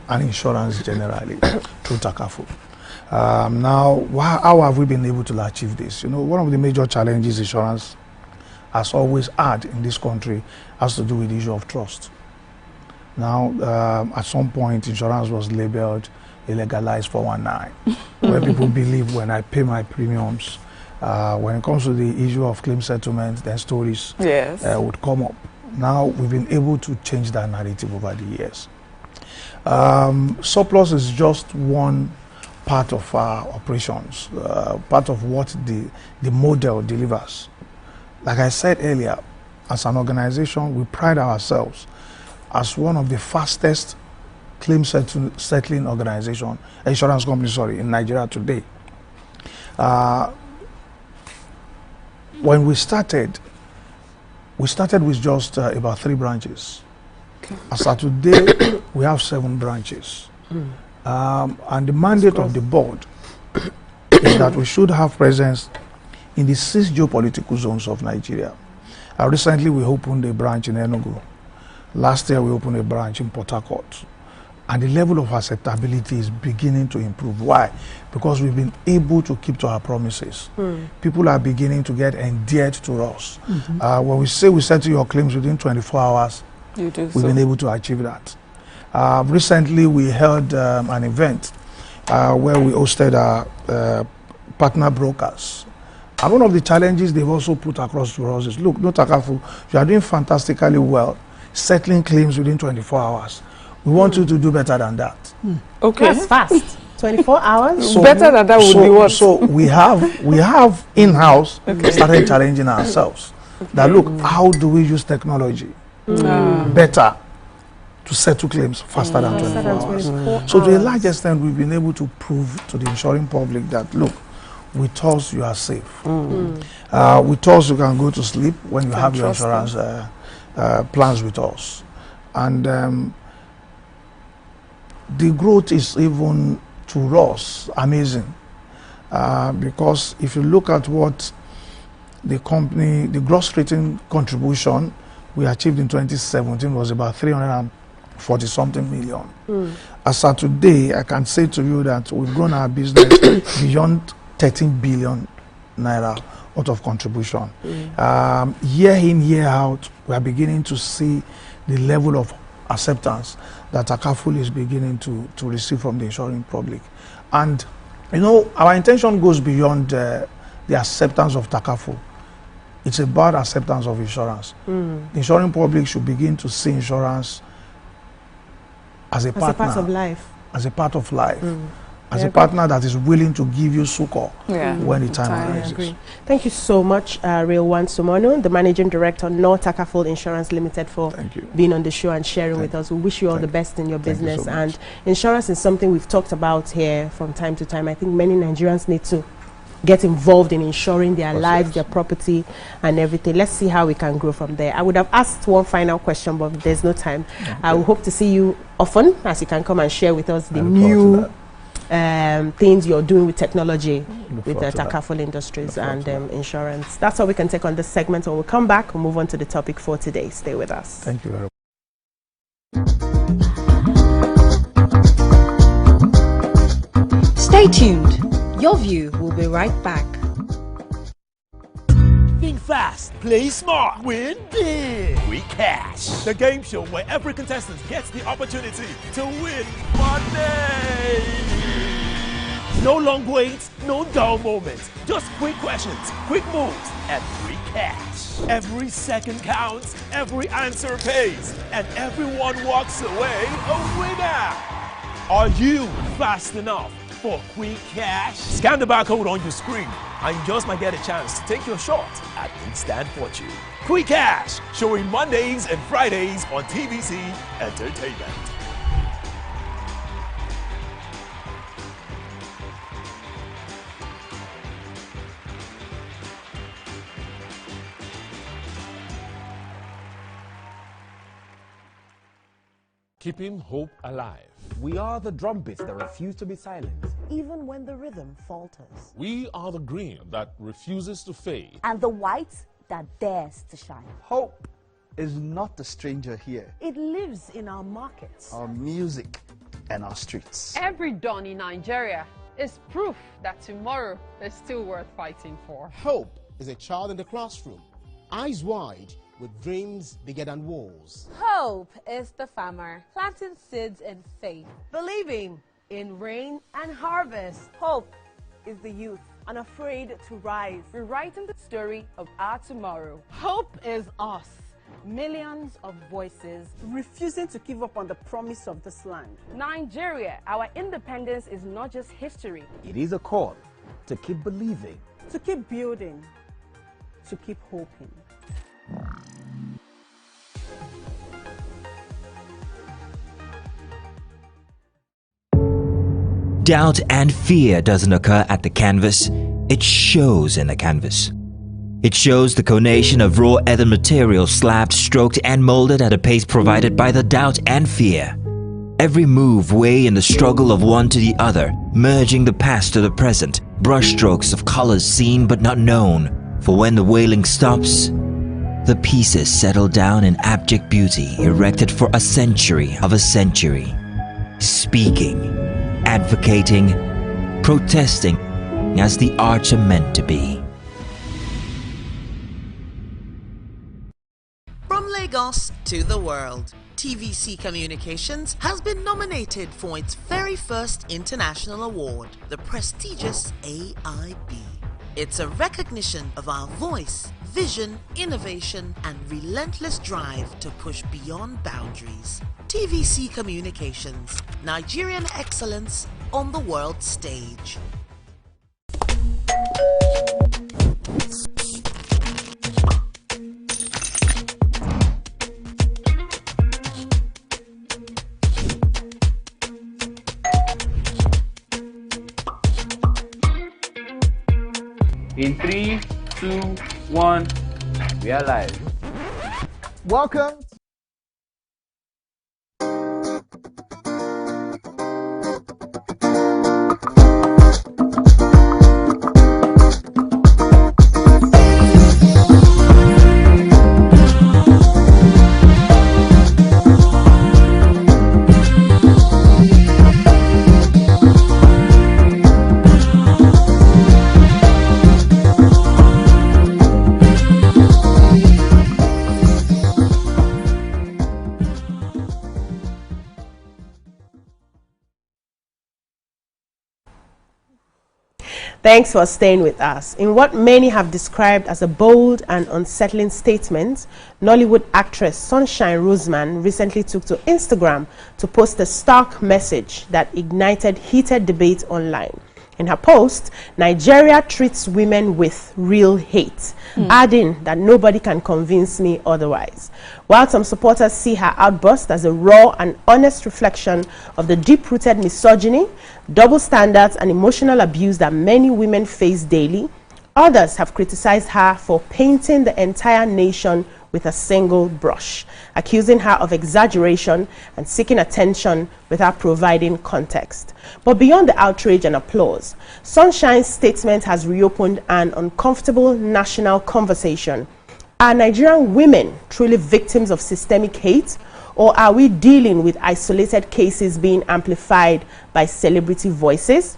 and insurance generally through Takafu. Now, how have we been able to achieve this? You know, one of the major challenges insurance has always had in this country has to do with the issue of trust. Now, at some point, insurance was labeled a legalized 419, where people believe when I pay my premiums, when it comes to the issue of claim settlement, then stories would come up. Now, we've been able to change that narrative over the years. Surplus is just one part of our operations, part of what the model delivers. Like I said earlier, as an organization, we pride ourselves as one of the fastest claim settling organization, insurance company, in Nigeria today. When we started with just about 3 branches. Okay. As of today, we have 7 branches. And the mandate of the board is that we should have presence in the 6 geopolitical zones of Nigeria. Recently, we opened a branch in Enugu. Last year, we opened a branch in Port Harcourt. And the level of acceptability is beginning to improve. Why? Because we've been able to keep to our promises. People are beginning to get endeared to us. When we say we settle your claims within 24 hours, we've been able to achieve that. Recently, we held an event where we hosted our partner brokers. And one of the challenges they've also put across to us is, look, No Takafu, you are doing fantastically well, settling claims within 24 hours. We want you to do better than that. Okay. That's fast. 24 hours? So, Better than that would be what? So we have in-house started challenging ourselves. That look, how do we use technology better to settle claims faster than 24 hours? So to a large extent, we've been able to prove to the insuring public that look, with us you are safe. With us you can go to sleep when you have your insurance plans with us. And the growth is even to us amazing, because if you look at what the company, the gross rating contribution we achieved in 2017 was about 340 something million. As of today, I can say to you that we've grown our business beyond 13 billion naira out of contribution. Year in, year out, we are beginning to see the level of acceptance that Takaful is beginning to receive from the insuring public. And, you know, our intention goes beyond the acceptance of Takaful. It's about acceptance of insurance. The insuring public should begin to see insurance as a partner. As a part of life. As a part of life. As a partner that is willing to give you succor when the time arises. Thank you so much, Real One Sumono, the Managing Director, North Takaful Insurance Limited, for being on the show and sharing with us. We wish you all the best in your business. And insurance is something we've talked about here from time to time. I think many Nigerians need to get involved in insuring their lives, their property, and everything. Let's see how we can grow from there. I would have asked one final question, but there's no time. I will hope to see you often, as you can come and share with us the new things you're doing with technology, with the Takaful Industries and insurance. That's all we can take on this segment. When we come back, we'll move on to the topic for today. Stay with us. Thank you very much. Stay tuned. Your View will be right back. Think fast, play smart, win big. We Cash, the game show where every contestant gets the opportunity to win money. No long waits, no dull moments. Just quick questions, quick moves, and free cash. Every second counts, every answer pays, and everyone walks away a winner. Are you fast enough for quick cash? Scan the barcode on your screen and you just might get a chance to take your shot at instant fortune. Quick Cash, showing Mondays and Fridays on TVC Entertainment. Keeping hope alive. We are the drumbeats that refuse to be silenced, even when the rhythm falters. We are the green that refuses to fade, and the white that dares to shine. Hope is not a stranger here. It lives in our markets, our music, and our streets. Every dawn in Nigeria is proof that tomorrow is still worth fighting for. Hope is a child in the classroom, eyes wide, with dreams bigger than walls. Hope is the farmer planting seeds in faith, believing in rain and harvest. Hope is the youth unafraid to rise, rewriting the story of our tomorrow. Hope is us, millions of voices refusing to give up on the promise of this land. Nigeria, our independence is not just history. It is a call to keep believing, to keep building, to keep hoping. Doubt and fear doesn't occur at the canvas, it shows in the canvas. It shows the conation of raw earthen material slabbed, stroked and molded at a pace provided by the doubt and fear. Every move way in the struggle of one to the other, merging the past to the present, brushstrokes of colors seen but not known. For when the wailing stops, the pieces settle down in abject beauty erected for a century of a century. Speaking, advocating, protesting as the arts are meant to be. From Lagos to the world, TVC Communications has been nominated for its very first international award, the prestigious AIB. It's a recognition of our voice, vision, innovation, and relentless drive to push beyond boundaries. TVC Communications, Nigerian excellence on the world stage. In 3, 2, 1, we are live. Welcome. Thanks for staying with us. In what many have described as a bold and unsettling statement, Nollywood actress Sunshine Roseman recently took to Instagram to post a stark message that ignited heated debate online. In her post, Nigeria treats women with real hate, adding that nobody can convince me otherwise. While some supporters see her outburst as a raw and honest reflection of the deep-rooted misogyny, double standards and emotional abuse that many women face daily, others have criticized her for painting the entire nation with a single brush, accusing her of exaggeration and seeking attention without providing context. But beyond the outrage and applause, Sunshine's statement has reopened an uncomfortable national conversation. Are Nigerian women truly victims of systemic hate, or are we dealing with isolated cases being amplified by celebrity voices?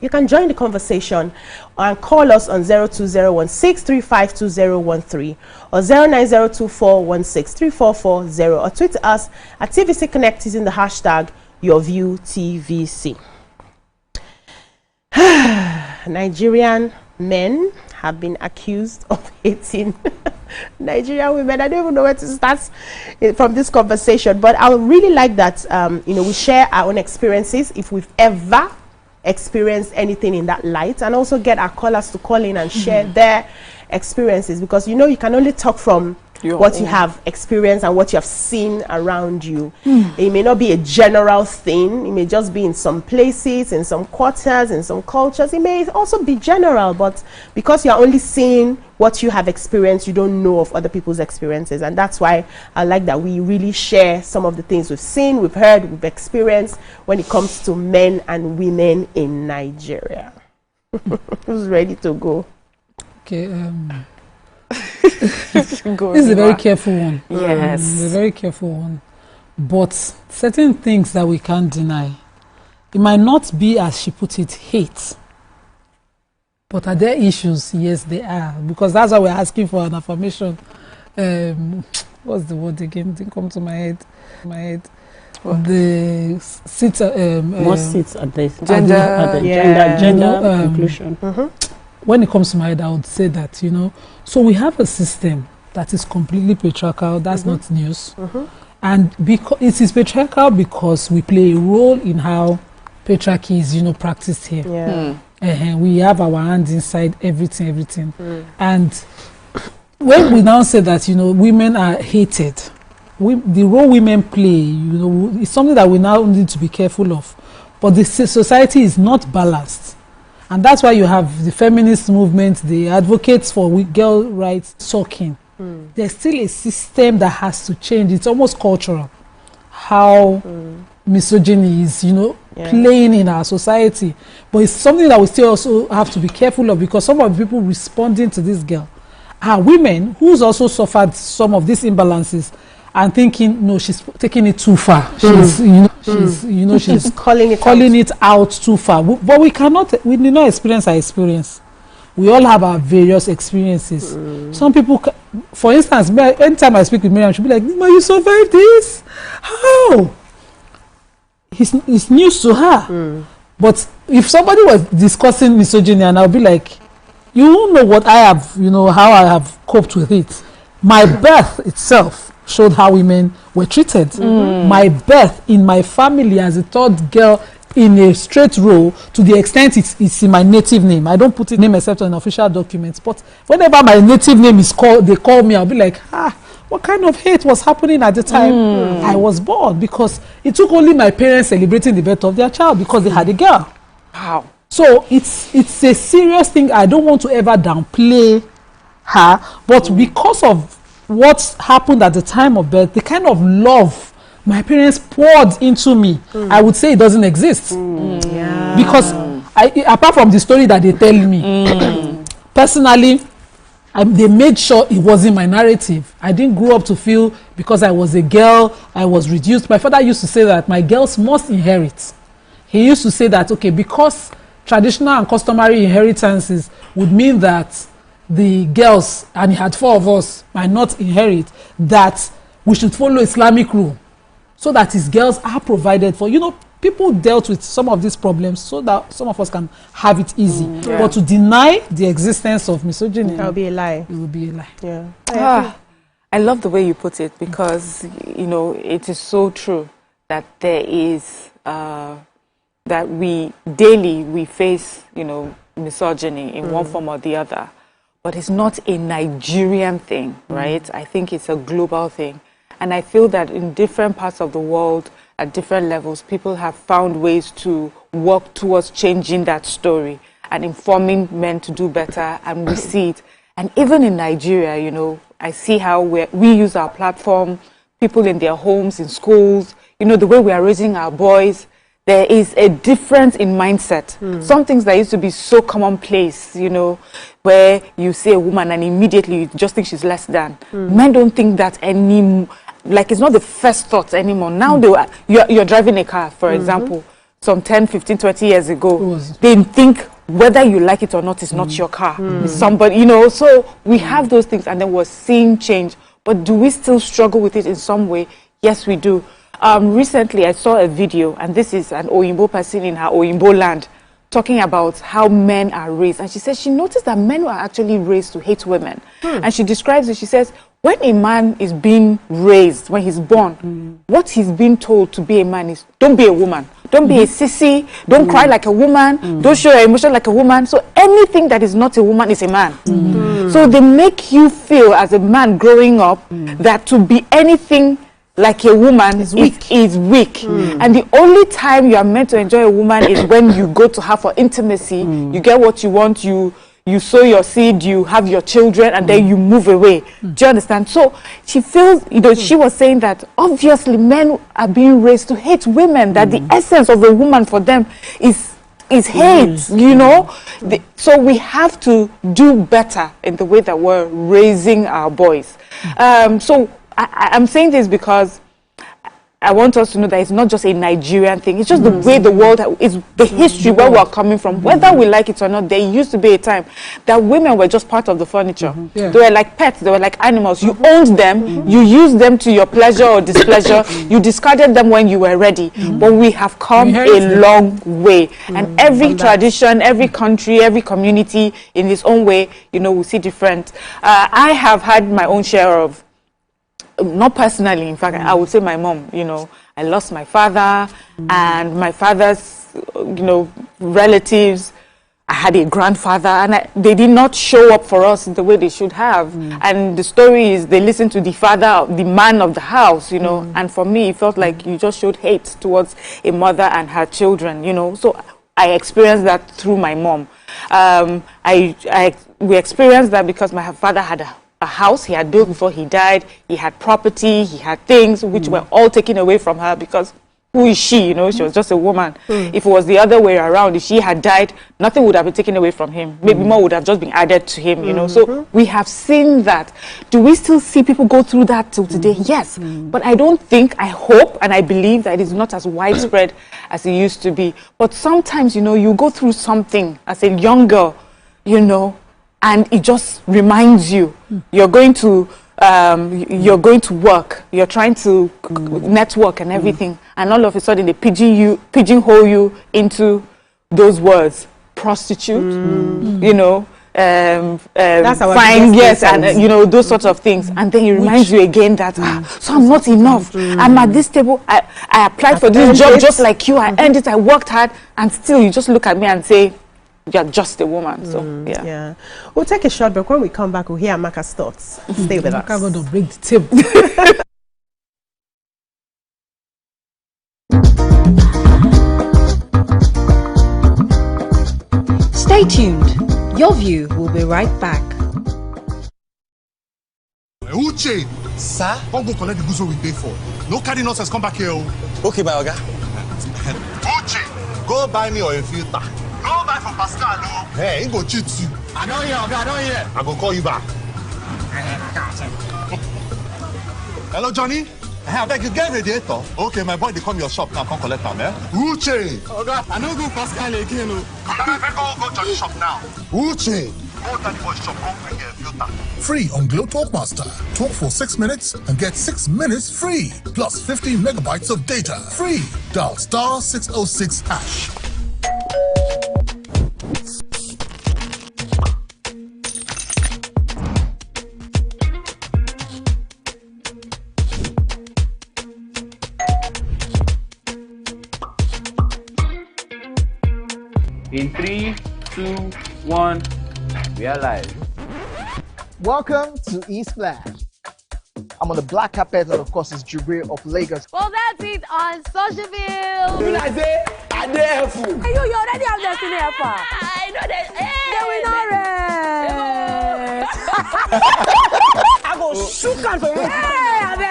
You can join the conversation and call us on 02016352013 or 09024163440 or tweet us at TVC Connect using the hashtag YourViewTVC. Nigerian men have been accused of hating Nigerian women. I don't even know where to start from this conversation, but I would really like that we share our own experiences if we've ever experienced anything in that light, and also get our callers to call in and share their experiences, because you can only talk from what you have experienced and what you have seen around you. It may not be a general thing. It may just be in some places, in some quarters, in some cultures. It may also be general, but because you're only seeing what you have experienced, you don't know of other people's experiences. And that's why I like that we really share some of the things we've seen, we've heard, we've experienced when it comes to men and women in Nigeria. Who's ready to go? Okay. This is a very careful one. Yes. A very careful one. But certain things that we can't deny. It might not be, as she put it, hate. But are there issues? Yes, they are. Because that's why we're asking for an affirmation. What's the word again? Didn't come to my head. What? The seats. What seats at the gender inclusion. When it comes to my head, I would say that, so we have a system that is completely patriarchal. That's not news. And because it is patriarchal because we play a role in how patriarchy is, practiced here. We have our hands inside everything. And when we now say that, women are hated, the role women play, it's something that we now need to be careful of. But the society is not balanced. And that's why you have the feminist movement, the advocates for girl rights talking. There's still a system that has to change. It's almost cultural. How misogyny is, playing in our society. But it's something that we still also have to be careful of, because some of the people responding to this girl are women who's also suffered some of these imbalances and thinking, no, she's taking it too far. She's calling it out too far. But we did not experience our experience. We all have our various experiences. Some people, for instance, anytime I speak with Miriam, she'll be like, "Ma, you survived this? How?" It's news to her. But if somebody was discussing misogyny, and I'll be like, you don't know what I have, how I have coped with it. My birth itself showed how women were treated. My birth in my family as a third girl in a straight row to the extent it's in my native name. I don't put it name except on official documents. But whenever my native name is called, they call me, I'll be like, what kind of hate was happening at the time I was born? Because it took only my parents celebrating the birth of their child because they had a girl. Wow. So it's a serious thing. I don't want to ever downplay her, but because of what happened at the time of birth, the kind of love my parents poured into me, I would say it doesn't exist. Because apart from the story that they tell me, personally, they made sure it wasn't my narrative. I didn't grow up to feel because I was a girl, I was reduced. My father used to say that my girls must inherit. He used to say that, okay, because traditional and customary inheritances would mean that the girls, and he had 4 of us, might not inherit, that we should follow Islamic rule so that his girls are provided for. You know, people dealt with some of these problems so that some of us can have it easy. But to deny the existence of misogyny, that would be a lie. It would be a lie. Yeah. I love the way you put it, because, you know, it is so true that there is, that we daily face, you know, misogyny in one form or the other. But it's not a Nigerian thing, right? I think it's a global thing. And I feel that in different parts of the world, at different levels, people have found ways to work towards changing that story and informing men to do better, and we see it. And even in Nigeria, you know, I see how we use our platform, people in their homes, in schools, you know, the way we are raising our boys. There is a difference in mindset. Some things that used to be so commonplace, you know, where you say a woman and immediately you just think she's less than. Men don't think that anymore. Like, it's not the first thought anymore. Now you're driving a car, for example, some 10, 15, 20 years ago. They think whether you like it or not is not your car. It's somebody, you know. So we have those things, and then we're seeing change. But do we still struggle with it in some way? Yes, we do. Recently, I saw a video, and this is an Oyinbo person in her Oyinbo land, talking about how men are raised. And she says she noticed that men were actually raised to hate women. And she describes it, she says, when a man is being raised, when he's born, what he's being told to be a man is, don't be a woman. Don't be a sissy. Don't cry like a woman. Don't show your emotion like a woman. So anything that is not a woman is a man. So they make you feel as a man growing up that to be anything like a woman is weak. And the only time you are meant to enjoy a woman is when you go to her for intimacy. You get what you want, you sow your seed, you have your children, and then you move away. Do you understand? So she feels, you know, she was saying that obviously men are being raised to hate women, that the essence of a woman for them is hate, you know. So we have to do better in the way that we're raising our boys. So I'm saying this because I want us to know that it's not just a Nigerian thing. It's just the way the world is, the history where we're coming from. Whether we like it or not, there used to be a time that women were just part of the furniture. They were like pets. They were like animals. You owned them. You used them to your pleasure or displeasure. You discarded them when you were ready. But we have come a long way. And every tradition, every country, every community in its own way, you know, we see different. I have had my own share of, not personally, in fact, I would say my mom, you know, I lost my father and my father's, you know, relatives. I had a grandfather, and they did not show up for us the way they should have. And the story is they listened to the father, the man of the house, you know, and for me, it felt like you just showed hate towards a mother and her children, you know. So I experienced that through my mom. We experienced that because my father had a house he had built before he died. He had property, he had things which were all taken away from her because who is she? You know, she was just a woman. If it was the other way around, if she had died, nothing would have been taken away from him. Maybe more would have just been added to him, you know. So we have seen that. Do we still see people go through that till today? Yes. But I don't think, I hope, and I believe that it is not as widespread as it used to be. But sometimes, you know, you go through something as a young girl, you know, and it just reminds you, you're going to work, you're trying to network and everything, and all of a sudden they pigeonhole you into those words, prostitute, you know, fine, yes, and you know, those sorts of things, and then it reminds you again that so I'm not enough. I'm at this table. I applied for this job just like you. I earned it. I worked hard, and still you just look at me and say, you're just a woman. So yeah. We'll take a short break. When we come back, we'll hear Amaka's thoughts. Stay with us. Amaka going to break the table. Stay tuned. Your view will be right back. Uche, sir, come go collect the goods we pay for. No carry nonsense, come back here. Okay, my Oga. Uche, go buy me oil filter. Go buy for Pascal. Hey, he go cheat you. I don't hear, Oga, I don't hear. I go call you back. Hello, Johnny. Hey, I beg you, get radiator. Okay, my boy, they come your shop now. Come collect them, eh? Uche. Oga, I don't go Pascal again. Go Johnny shop now. Uche. Go to the boy shop. Go bring a filter. Free on Glow Talk Master. Talk for 6 minutes and get 6 minutes free. Plus 15 megabytes of data. Free. Dial *606#. In 3, 2, 1, we are live. Welcome to E-Splash. I'm on the black carpet, and of course, it's Jubril of Lagos. Well, that's it on Socialville. When I say, I dare fool. You already have Destiny Alpha. I know that. I go shoot out for you.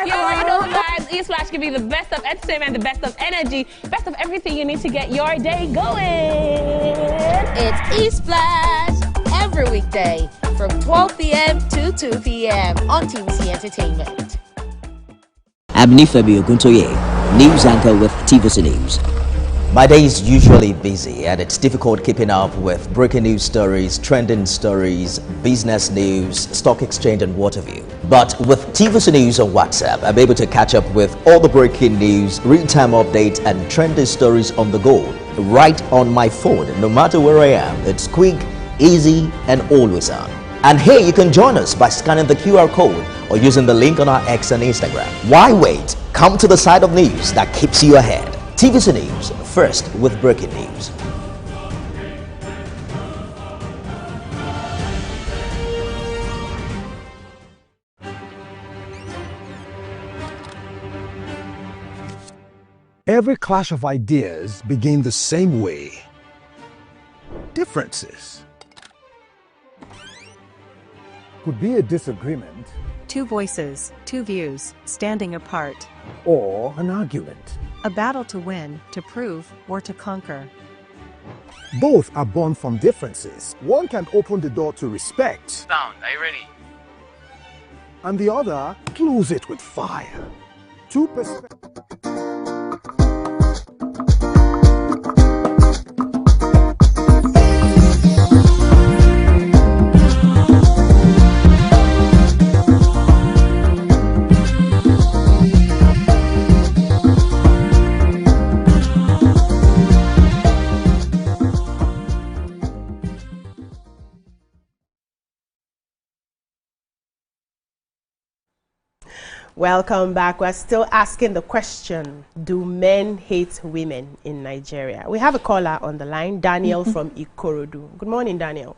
You already know, guys. E-Splash can be the best of entertainment, the best of energy, best of everything you need to get your day going. It's E-Splash every weekday from 12 p.m. to 2 p.m. on TVC Entertainment. I'm Nifemi Oguntoye, news anchor with TVC News. My day is usually busy and it's difficult keeping up with breaking news stories, trending stories, business news, stock exchange and what have you. But with TVC News on WhatsApp, I'm able to catch up with all the breaking news, real-time updates and trending stories on the go, right on my phone, no matter where I am. It's quick, easy and always on. And here you can join us by scanning the QR code or using the link on our X and Instagram. Why wait? Come to the side of news that keeps you ahead. TVC News, first with breaking news. Every clash of ideas begin the same way. Differences could be a disagreement, two voices, two views, standing apart, or an argument. A battle to win, to prove, or to conquer. Both are born from differences. One can open the door to respect. Sound, are you ready? And the other close it with fire. Two perspectives. Welcome back. We're still asking the question, do men hate women in Nigeria? We have a caller on the line, Daniel from Ikorodu. Good morning, Daniel.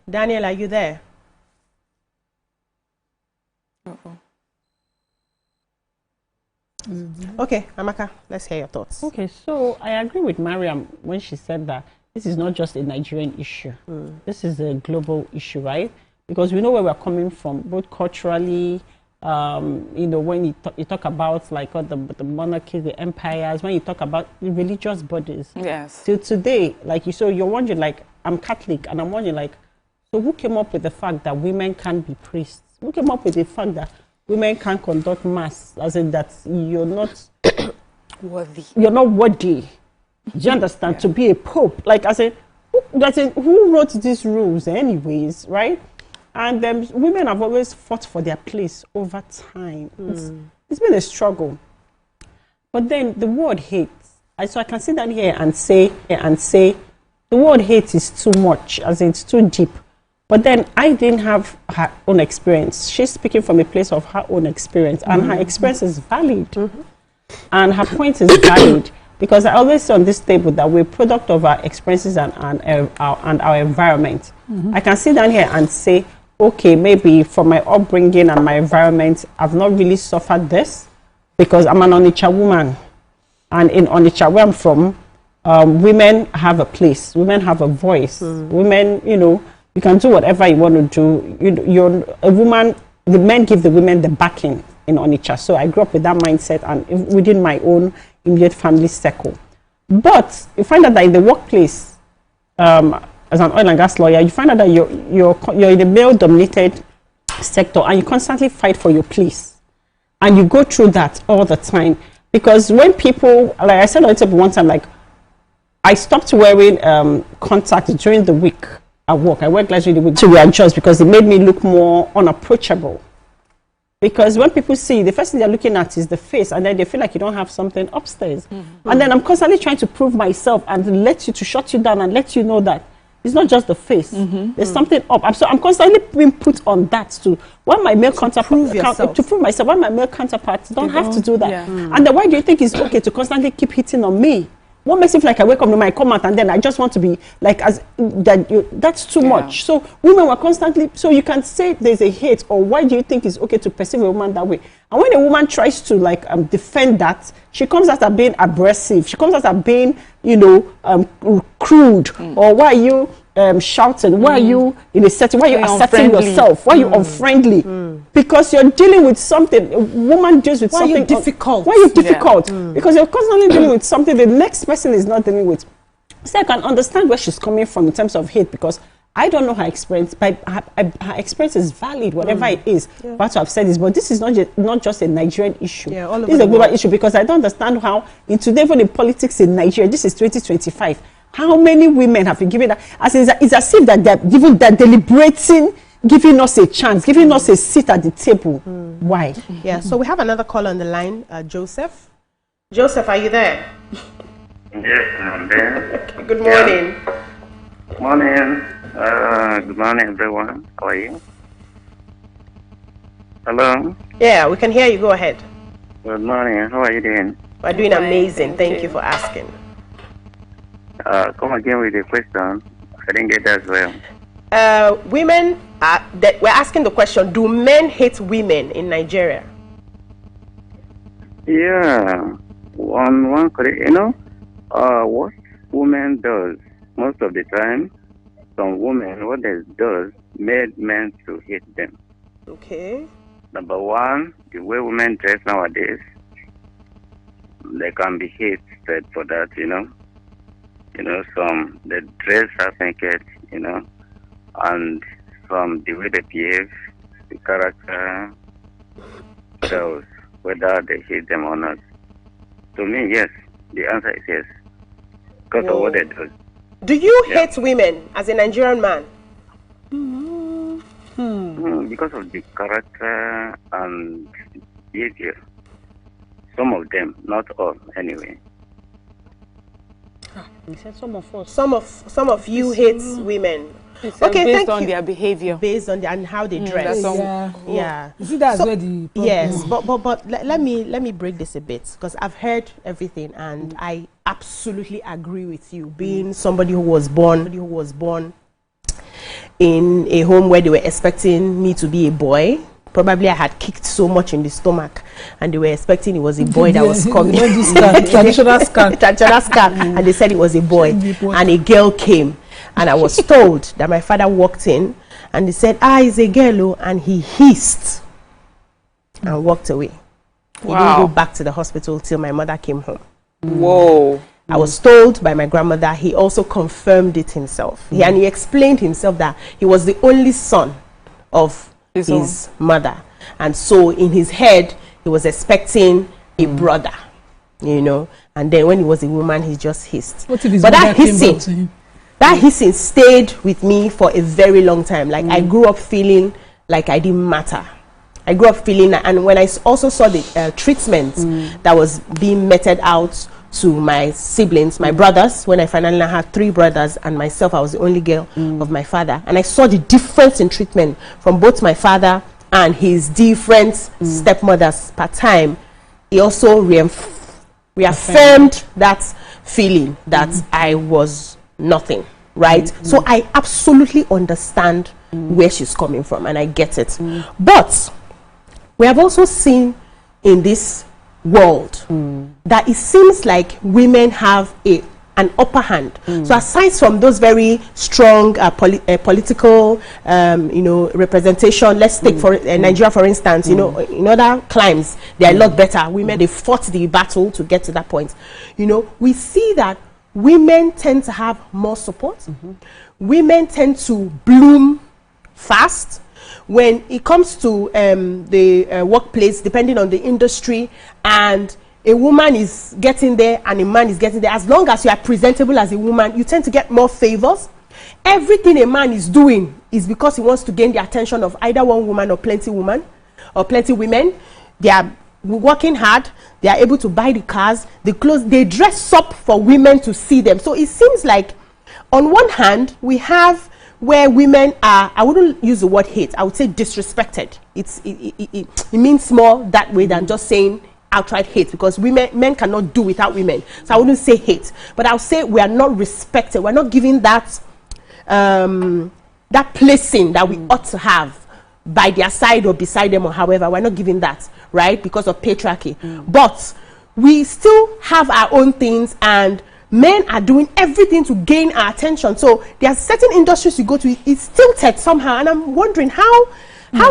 Daniel, are you there? Okay, Amaka, let's hear your thoughts. Okay, so I agree with Mariam when she said that this is not just a Nigerian issue. This is a global issue, right? Because we know where we're coming from, both culturally, you know, when you talk about like the monarchy, the empires, when you talk about the religious bodies. Yes. Till today, like you're wondering, like, I'm Catholic, and I'm wondering, like, so who came up with the fact that women can't be priests? Who came up with the fact that women can't conduct mass, as in that you're not worthy? You're not worthy. Do you understand? To be a pope, like I said, who wrote these rules, anyways, right? And women have always fought for their place over time. It's been a struggle. But then the word hate, So I can sit down here and say, the word hate is too much, as in it's too deep. But then I didn't have her own experience. She's speaking from a place of her own experience, and her experience is valid. And her point is valid, because I always say on this table that we're a product of our experiences and our environment. I can sit down here and say, okay, maybe from my upbringing and my environment, I've not really suffered this, because I'm an Onitsha woman. And in Onitsha, where I'm from, women have a place, women have a voice, women, you know, you can do whatever you want to do. You're a woman, the men give the women the backing in Onitsha. So I grew up with that mindset and within my own immediate family circle. But you find out that in the workplace, as an oil and gas lawyer, you find out that you're in a male-dominated sector and you constantly fight for your place. And you go through that all the time. Because when people, like I said on the table one time, like, I stopped wearing contacts during the week at work. I work during the week to readjust because it made me look more unapproachable. Because when people see, the first thing they're looking at is the face, and then they feel like you don't have something upstairs. And then I'm constantly trying to prove myself and to shut you down and let you know that it's not just the face. There's something up. I'm constantly being put on that too. Why my male counterpart to prove myself? Why my male counterparts don't have to do that? And then why do you think it's okay to constantly keep hitting on me? What makes it feel like I wake up, I come out, and then I just want to be like that's too much. So women were constantly. So you can say there's a hate, or why do you think it's okay to perceive a woman that way? And when a woman tries to defend that, she comes out as being aggressive. She comes out as being, crude. Or why are you shouting? Why are you in a setting? Why are you asserting yourself? Why are you unfriendly? Because you're dealing with something. A woman deals with something. Why are you difficult? Why are you difficult? Because you're constantly dealing with something the next person is not dealing with. So I can understand where she's coming from in terms of hate, because I don't know her experience, but her experience is valid, whatever it is. What I've said is, but this is not just a Nigerian issue. This is a global issue, because I don't understand how, even in politics in Nigeria, this is 2025, how many women have been given that? It's as if that they're deliberating, giving us a chance, giving us a seat at the table. Why? Yeah, so we have another call on the line, Joseph. Joseph, are you there? Yes, I'm there. Okay, good morning. Morning. Good morning, everyone. How are you? Hello? Yeah, we can hear you. Go ahead. Good morning. How are you doing? We're doing amazing. Thank you for asking. Come again with the question. I didn't get that as well. Women, we're asking the question, do men hate women in Nigeria? Yeah. One could, what women does most of the time, some women, what they does made men to hate them. Okay. Number one, the way women dress nowadays, they can be hated for that, some they dress half naked, and some the way they behave, the character shows whether they hate them or not. To me, yes. The answer is yes. Because of what they do. Do you hate women as a Nigerian man? Because of the character and behavior. Some of them, not all, anyway. He said some of us. Some of you hate women. Okay, based on their behavior, based on and how they dress. Yeah. You see, that's where the problem yes, but let me break this a bit, because I've heard everything and I absolutely agree with you. Being somebody who was born in a home where they were expecting me to be a boy. Probably I had kicked so much in the stomach, and they were expecting it was a boy that was coming. Traditional scan. Traditional scan, and they said it was a boy, and a girl came. And I was told that my father walked in and he said, it's a girl, and he hissed and walked away. He didn't go back to the hospital till my mother came home. Whoa. I was told by my grandmother. He also confirmed it himself. And he explained himself that he was the only son of his mother. And so in his head, he was expecting a brother, And then when he was a woman, he just hissed. What if his mother that hissing? To him? That hissing stayed with me for a very long time. Like I grew up feeling like I didn't matter. And when I also saw the treatment that was being meted out to my siblings, my brothers, when I finally had 3 brothers and myself, I was the only girl of my father. And I saw the difference in treatment from both my father and his different stepmothers per time. He also reaffirmed that feeling that I was nothing, right? So I absolutely understand where she's coming from, and I get it. But we have also seen in this world that it seems like women have an upper hand. So aside from those very strong political representation, let's take for Nigeria for instance, you know, in other climes they are a lot better. Women, they fought the battle to get to that point. You know, we see that women tend to have more support. Women tend to bloom fast. When it comes to the workplace, depending on the industry, and a woman is getting there and a man is getting there, as long as you are presentable as a woman, you tend to get more favors. Everything a man is doing is because he wants to gain the attention of either one woman or plenty women. They are working hard. They are able to buy the cars, the clothes. They dress up for women to see them. So it seems like, on one hand, we have where women are, I wouldn't use the word hate, I would say disrespected. It means more that way than just saying outright hate, because men cannot do without women. So I wouldn't say hate, but I'll say we are not respected. We're not giving that that placing that we ought to have by their side or beside them, or however. We're not giving that, right, because of patriarchy. But we still have our own things, and men are doing everything to gain our attention. So there are certain industries you go to, it's tilted somehow, and I'm wondering how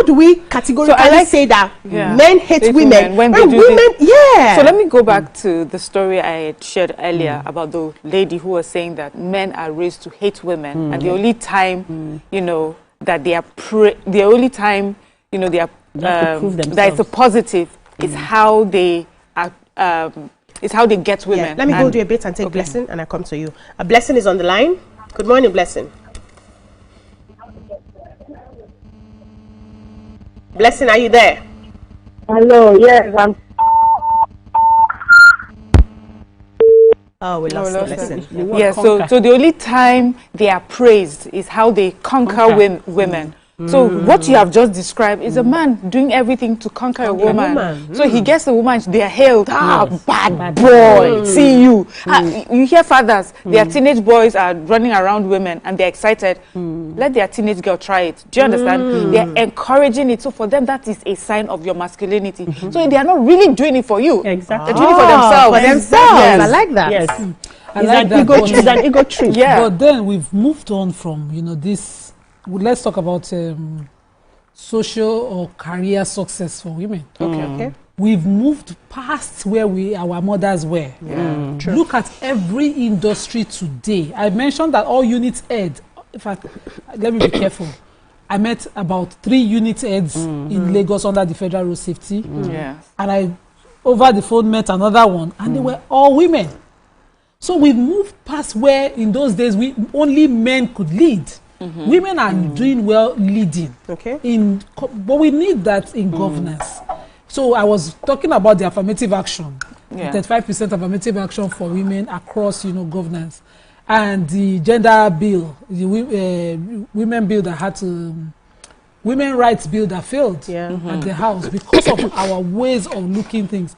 do we categorically say that men hate women when women So let me go back to the story I had shared earlier about the lady who was saying that men are raised to hate women, and the only time you know that they are the only time you know they are that it's a positive is how they are is how they get women. Let me go do a bit and take Blessing, and I come to you. A Blessing is on the line. Good morning, Blessing. Blessing, are you there? Hello, yes, I'm. Oh, we lost Blessing. Yes, so the only time they are praised is how they conquer women. So what you have just described is a man doing everything to conquer a woman. So he gets the woman, they are hailed, bad boy, see you. You hear fathers, their teenage boys are running around women and they're excited. Let their teenage girl try it. Do you understand? They're encouraging it. So for them, that is a sign of your masculinity. So they are not really doing it for you. Exactly. They're doing it for themselves. Yes. I like that. Yes. It's an ego trip. Yeah. But then we've moved on from, this. Let's talk about social or career success for women. Okay. We've moved past where our mothers were. Look at every industry today. I mentioned that all unit heads. In fact, let me be careful. I met about 3 unit heads in Lagos under the Federal Road Safety. And I, over the phone, met another one, and they were all women. So we've moved past where in those days only men could lead. Women are doing well leading, but we need that in governance. So I was talking about the affirmative action, 35% affirmative action for women across, governance, and the gender bill, the women bill that had to, women rights bill that failed at the House because of our ways of looking things.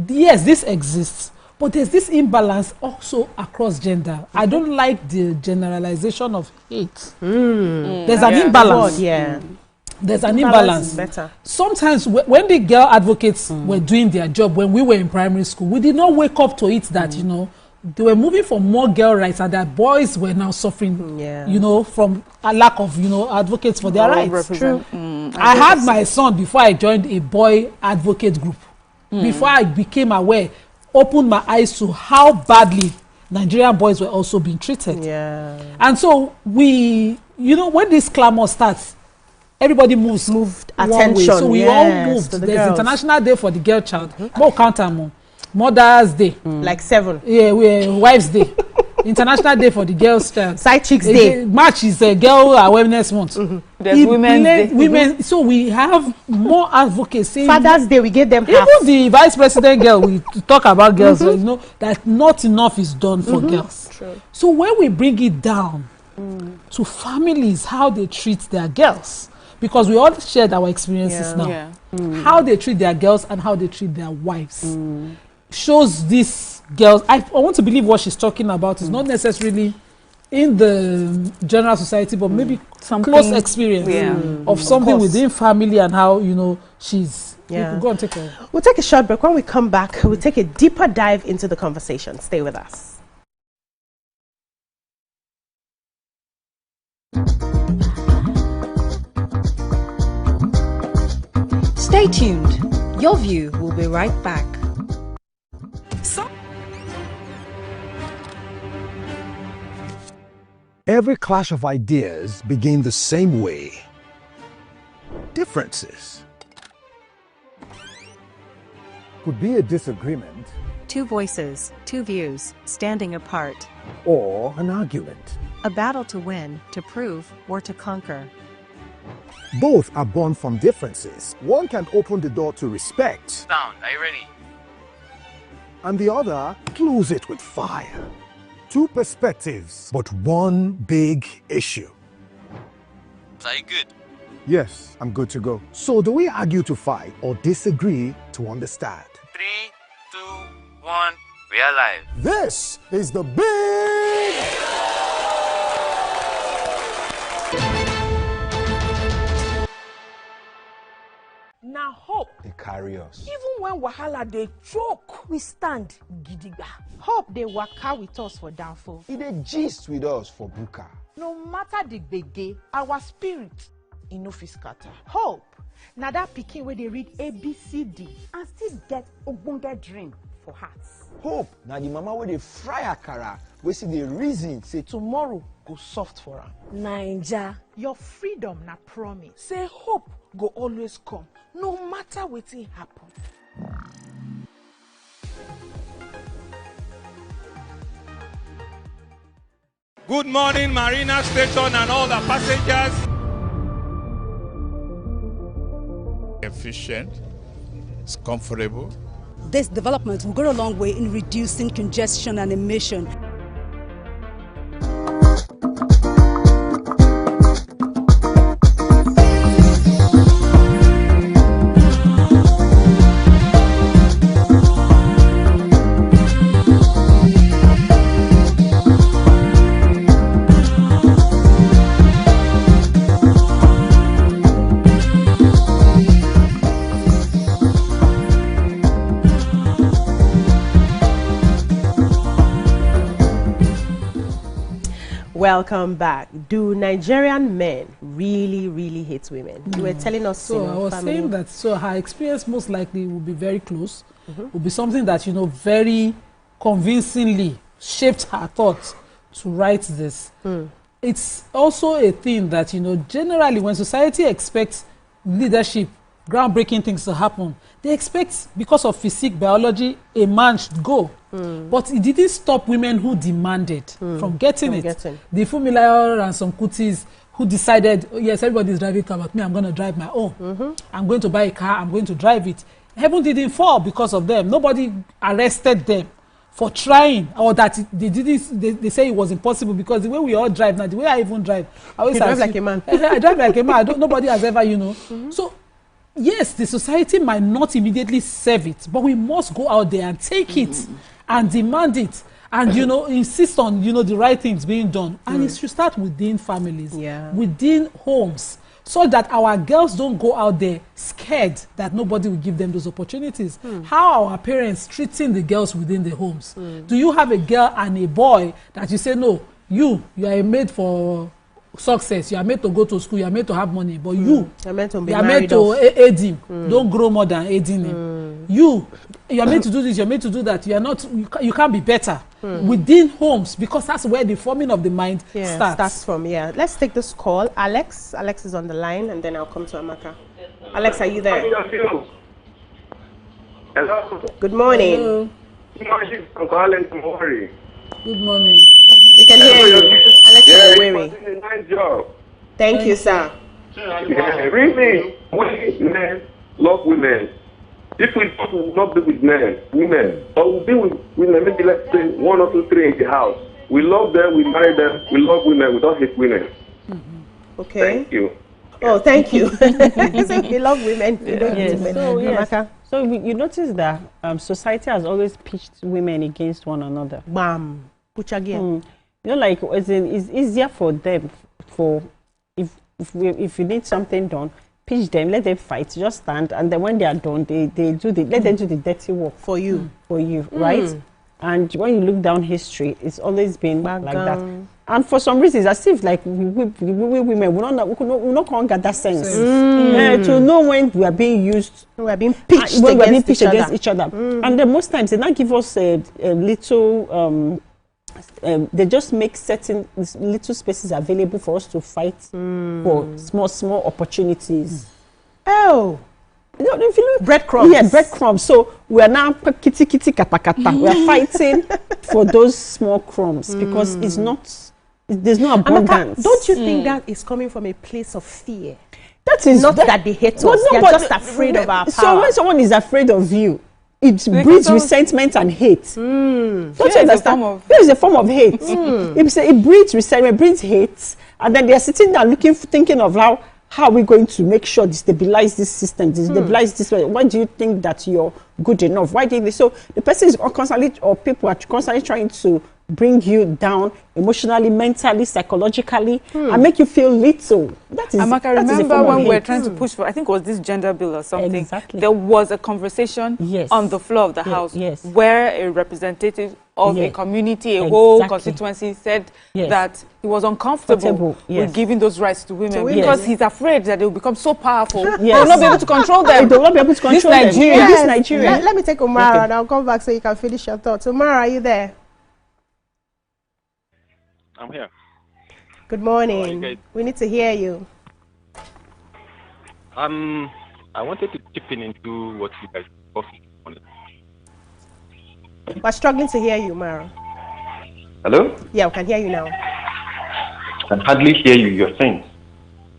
Yes, this exists. But there's this imbalance also across gender. I don't like the generalization of hate. There's an imbalance. There's an imbalance. Better. Sometimes when the girl advocates were doing their job, when we were in primary school, we did not wake up to it that, they were moving for more girl rights and that boys were now suffering, from a lack of, advocates for their rights. True. I had my son before I joined a boy advocate group. Before I became aware, opened my eyes to how badly Nigerian boys were also being treated. And so when this clamor starts, everybody moved attention. So we all moved. There's International Day for the Girl Child. More count them. Mother's Day. Like 7. Yeah, Wives' Day. International Day for the Girls' Child. Side Chicks Day. March is a Girl Awareness Month. There's Women's Day. Women. So we have more advocacy. Father's Day, we get them half. Even the Vice President girl, we talk about girls. You know that not enough is done for girls. True. So when we bring it down to families, how they treat their girls, because we all shared our experiences now, how they treat their girls and how they treat their wives, shows these girls. I want to believe what she's talking about is not necessarily in the general society, but maybe some close experience of something within family and how, you know, she's. Yeah. Go and take a. We'll take a short break. When we come back, we'll take a deeper dive into the conversation. Stay with us. Stay tuned. Your View will be right back. Every clash of ideas begin the same way. Differences could be a disagreement, Two voices, two views, standing apart. or an argument. A battle to win, to prove, or to conquer. Both are born from differences. One can open the door to respect, Sound, are you ready? and the other close it with fire. Two perspectives, but one big issue. Are you good? Yes, I'm good to go. So do we argue to fight or disagree to understand? 3, 2, 1, we are live. This is the big... Now hope. They carry us. Even when wahala they choke, we stand gidigba. Hope they waka with us for downfall. They gist with us for buka. No matter the gbege, our spirit no fit scatter. Hope. Now that pikin where they read ABCD And still get ogbonge dream for hearts. Hope. Now the mama where they fry akara, we see the reason say Tomorrow go soft for her. Naija. Your freedom na promise. Say hope go always come, no matter wetin happen. Good morning, Marina Station and all the passengers. Efficient, it's comfortable. This development will go a long way in reducing congestion and emission. Welcome back. Do Nigerian men really hate women? You were telling us so. I was saying that her experience most likely will be very close. Will be something that, you know, very convincingly shaped her thoughts to write this. It's also a thing that, you know, generally when society expects leadership, groundbreaking things to happen, they expect, because of physique, biology, a man should go. But it didn't stop women who demanded from getting it. The Fumilayor and some Kutis who decided, oh, yes, everybody's driving a car, but me, I'm going to drive my own. I'm going to buy a car, I'm going to drive it. Heaven didn't fall because of them. Nobody arrested them for trying, or that they didn't. They say it was impossible, because the way we all drive now, the way I even drive, I always drive like a man. I drive like a man. Nobody has ever, you know. So yes, the society might not immediately serve it, but we must go out there and take it and demand it, and, you know, insist on, you know, the right things being done. And it should start within families, within homes, so that our girls don't go out there scared that nobody will give them those opportunities. How are our parents treating the girls within the homes? Do you have a girl and a boy that you say, no, you are made for success, you are made to go to school, you are made to have money, but you are made to aid him. Don't grow more than aiding him. You are made to do this, you are made to do that. You are not, you can't be better within homes, because that's where the forming of the mind starts from. Let's take this call. Alex is on the line, and then I'll come to Amaka. Alex, are you there? Hello. Good morning. Good morning. I'm calling from Ori. Good morning. We can hear you. Alex Owerri. Nice job. Thank you, sir. Yeah, really, men love women. If we don't not be with men, women, or we'll be with women, maybe let's say 1 or 2, 3 in the house. We love them, we marry them, we love women, we don't hate women. Okay. Thank you. Oh, thank you. We love women. We don't hate women. So, Amaka? so you notice that society has always pitched women against one another. Bam. Push again. You know, like it's easier for them if you need something done, pitch them, let them fight, just stand, and then when they are done, let them do the dirty work for you, right? And when you look down history, it's always been like that. And for some reasons, as if like we women, we're not going to get that sense to know when we are being used, we are being pitched against each other. And then most times they not give us a little. They just make certain little spaces available for us to fight for small opportunities. Oh, you know, if you look, breadcrumbs. Yeah, breadcrumbs. So we are now kitty kata kata. We are fighting for those small crumbs because it's not. There's no abundance. Amaka, don't you think that is coming from a place of fear? That is not that they hate us. They're just afraid of our power. So when someone is afraid of you, it breeds resentment and hate. Don't you understand? There is a form of hate. It breeds resentment, breeds hate, and then they are sitting there thinking of how are we going to make sure destabilize this system, destabilize this way. Why do you think that you're good enough? Why did they? So the person is constantly, or people are constantly trying to bring you down emotionally, mentally, psychologically, and make you feel little. That is. Amaka, remember when we were trying to push for, I think it was this gender bill or something. Exactly. There was a conversation on the floor of the house where a representative of a community, a whole constituency said that he was uncomfortable with giving those rights to women because he's afraid that they will become so powerful. They will not be able to control them. They will not be able to control them. This Nigeria. Let me take Umara and I'll come back so you can finish your thoughts. Umara, are you there? I'm here. Good morning. We need to hear you. I wanted to chip into what you guys talked on. We're struggling to hear you, Mara. Hello? Yeah, we can hear you now. I can hardly hear you. You're saying.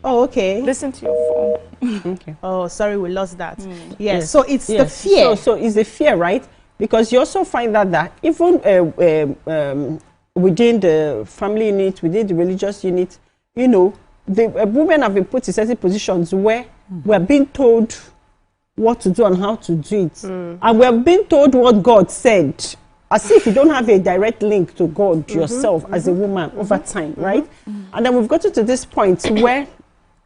Oh, okay. Listen to your phone. Okay. Oh, sorry, we lost that. Yes. So it's the fear. So it's the fear, right? Because you also find that even within the family unit, within the religious unit, you know, the women have been put in certain positions where we're being told what to do and how to do it. And we're being told what God said, as if you don't have a direct link to God yourself as a woman over time, right? And then we've gotten to this point where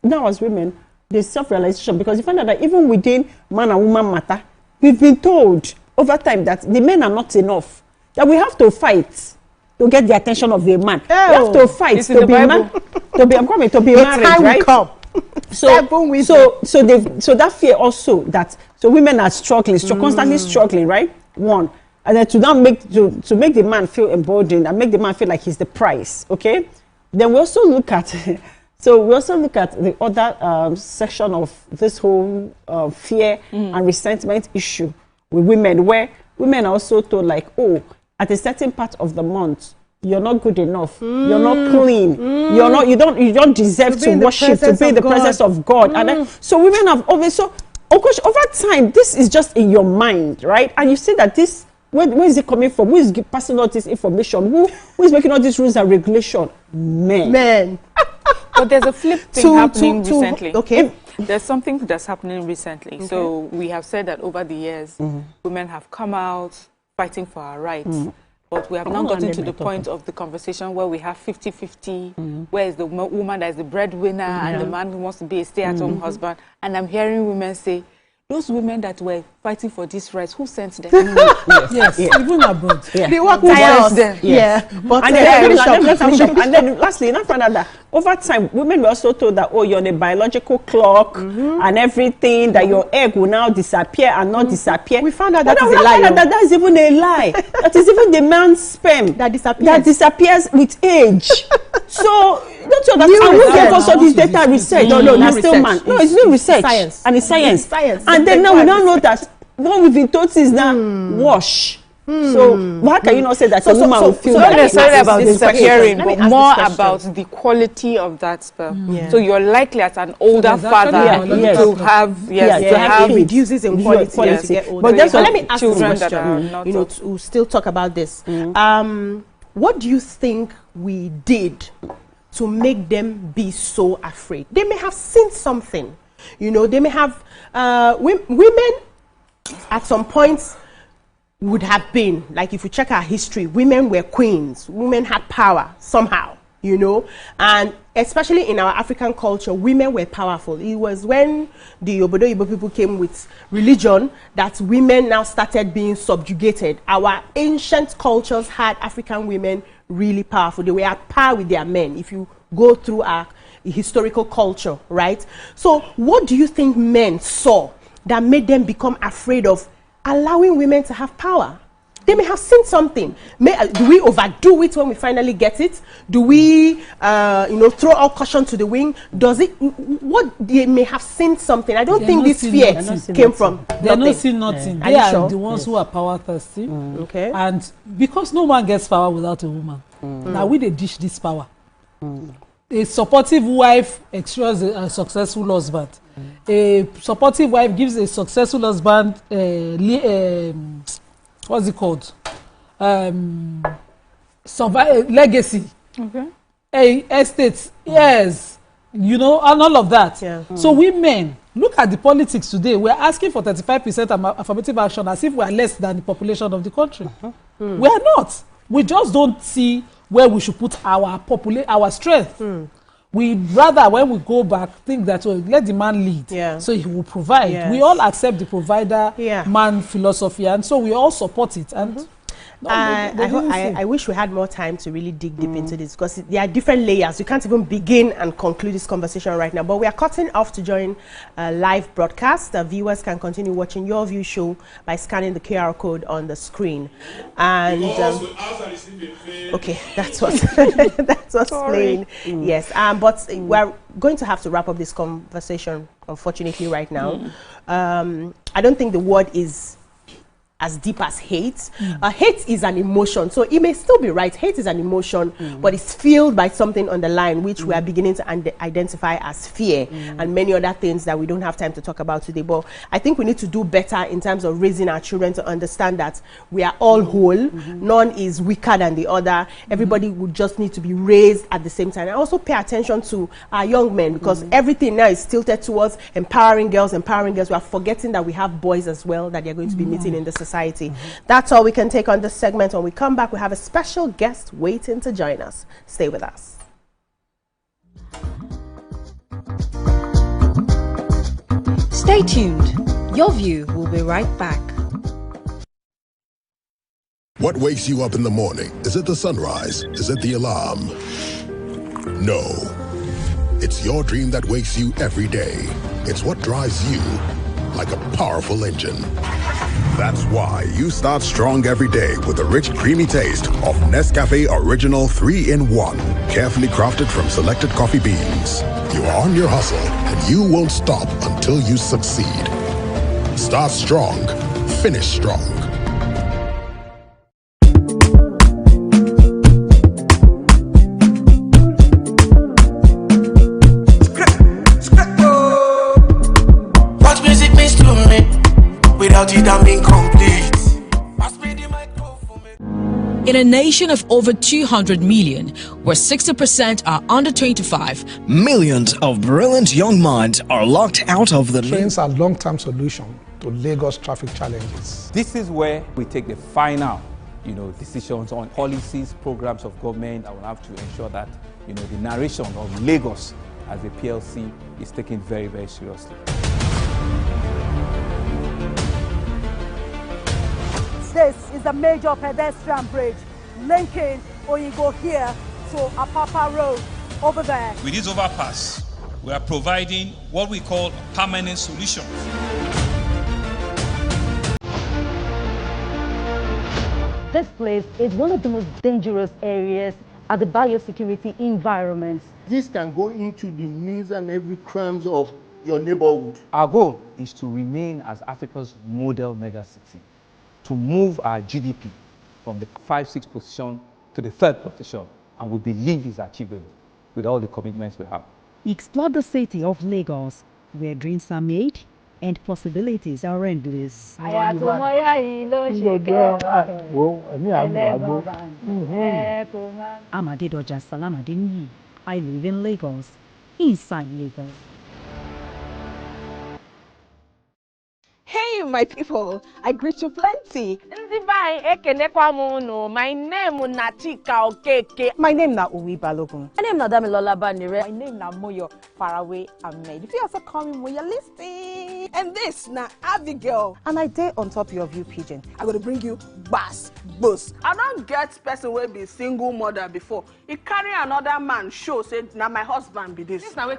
now as women, there's self-realization, because you find out that even within man and woman matter, we've been told over time that the men are not enough, that we have to fight to get the attention of the man. We have to fight to be man, to be married, right? Come. So that fear also that women are struggling, constantly struggling, right? One, and then to make the man feel emboldened and make the man feel like he's the prize. Okay. Then we also look at the other section of this whole fear and resentment issue with women, where women are also told like, oh, at a certain part of the month, you're not good enough. You're not clean. You don't deserve to worship, to be in the presence of God. And then, so women have always of course, over time, this is just in your mind, right? And you see that this, where is it coming from? Who is passing out this information? Who is making all these rules and regulation? Men. But there's a flip thing happening recently. Okay. There's something that's happening recently. Okay. So we have said that over the years, women have come out fighting for our rights. But we have now gotten to the point of the conversation where we have 50-50, where is the woman that is the breadwinner and the man who wants to be a stay-at-home husband. And I'm hearing women say, those women that were fighting for these rights, who sent them? Yes, even abroad. They work with them. But and then lastly, you know, find out that over time, women were also told that, oh, you're on a biological clock and everything, that your egg will now disappear and not disappear. We found out that is a lie. That is even a lie. That is even the man's sperm that disappears with age. So, don't you understand? And who gave us all this data research? No, that's still man. No, it's new research. And it's science. And then now we now know that what we've been told is now wash. So why can you not say that a woman will feel so that? not necessarily about disappearing, Let me but ask more this question. about the quality of that sperm. Yeah. So you're likely as an older there's actually father biological to have to have it reduces in quality as you get older. But that's So what let me ask you a children that question. are not You know, we'll still talk about this. What do you think we did to make them be so afraid? They may have seen something. You know, they may have women at some points would have been, like if you check our history, women were queens, women had power somehow, you know, and especially in our African culture, women were powerful. It was when the Obodo Igbo people came with religion that women now started being subjugated. Our ancient cultures had African women really powerful. They were at par with their men if you go through our historical culture, right? So what do you think men saw that made them become afraid of allowing women to have power? They may have seen something. Do we overdo it when we finally get it? Do we, throw all caution to the wind? Does it? What they may have seen something. I don't think this fear came from. They're not seeing nothing. They are the ones who are power thirsty. Okay. And because no man gets power without a woman, now we they dish this power. A supportive wife ensures a successful husband. A supportive wife gives a successful husband what's it called? Legacy. Okay. Estates. Yes. You know, and all of that. Yeah. So women, look at the politics today. We're asking for 35% affirmative action as if we are less than the population of the country. We are not. We just don't see where we should put our strength. We'd rather, when we go back, think that let the man lead, so he will provide. Yes. We all accept the provider man philosophy, and so we all support it. And I wish we had more time to really dig deep into this, because there are different layers. You can't even begin and conclude this conversation right now. But we are cutting off to join a live broadcast. Viewers can continue watching Your View show by scanning the QR code on the screen. And okay, that's what's that's what's playing. Yes, but we're going to have to wrap up this conversation, unfortunately, right now. I don't think the word is as deep as hate. Hate is an emotion, so it may still be right. Hate is an emotion, but it's fueled by something on the line, which we are beginning to identify as fear and many other things that we don't have time to talk about today. But I think we need to do better in terms of raising our children to understand that we are all whole. None is weaker than the other. Everybody would just need to be raised at the same time. And also pay attention to our young men, because everything now is tilted towards empowering girls. We are forgetting that we have boys as well that they're going to be meeting in the society. That's all we can take on this segment. When we come back, we have a special guest waiting to join us. Stay with us. Stay tuned. Your View will be right back. What wakes you up in the morning? Is it the sunrise? Is it the alarm? No. It's your dream that wakes you every day. It's what drives you like a powerful engine. That's why you start strong every day with a rich, creamy taste of Nescafe Original 3-in-1. Carefully crafted from selected coffee beans. You are on your hustle, and you won't stop until you succeed. Start strong. Finish strong. What music means to me? Without it, I'm incomplete. In a nation of over 200 million, where 60% are under 25, millions of brilliant young minds are locked out of the Trains are long-term solution to Lagos traffic challenges. This is where we take the final, decisions on policies, programs of government that will have to ensure that, the narration of Lagos as a PLC is taken very, very seriously. This is a major pedestrian bridge linking Oyingo here to Apapa Road over there. With this overpass, we are providing what we call a permanent solution. This place is one of the most dangerous areas at the biosecurity environment. This can go into the means and every crimes of your neighborhood. Our goal is to remain as Africa's model megacity, to move our GDP from the 5-6 position to the 3rd position, and we believe it's achievable with all the commitments we have. Explore the city of Lagos, where dreams are made and possibilities are endless. Amadedoja Salamadini. I live in Lagos, inside Lagos. Hey, my people, I greet you plenty. My name is Natika Okeke. My name na Uwi Balogun. My name is Damilola Banire. My name is Moyo Faraway Ahmed. If you also call me Moyo, listen. And this na Abigail. And I dare on top of your view pigeon. I'm going to bring you bass, boost. I don't get person will be single mother before. He carry another man show, say, now my husband be this. After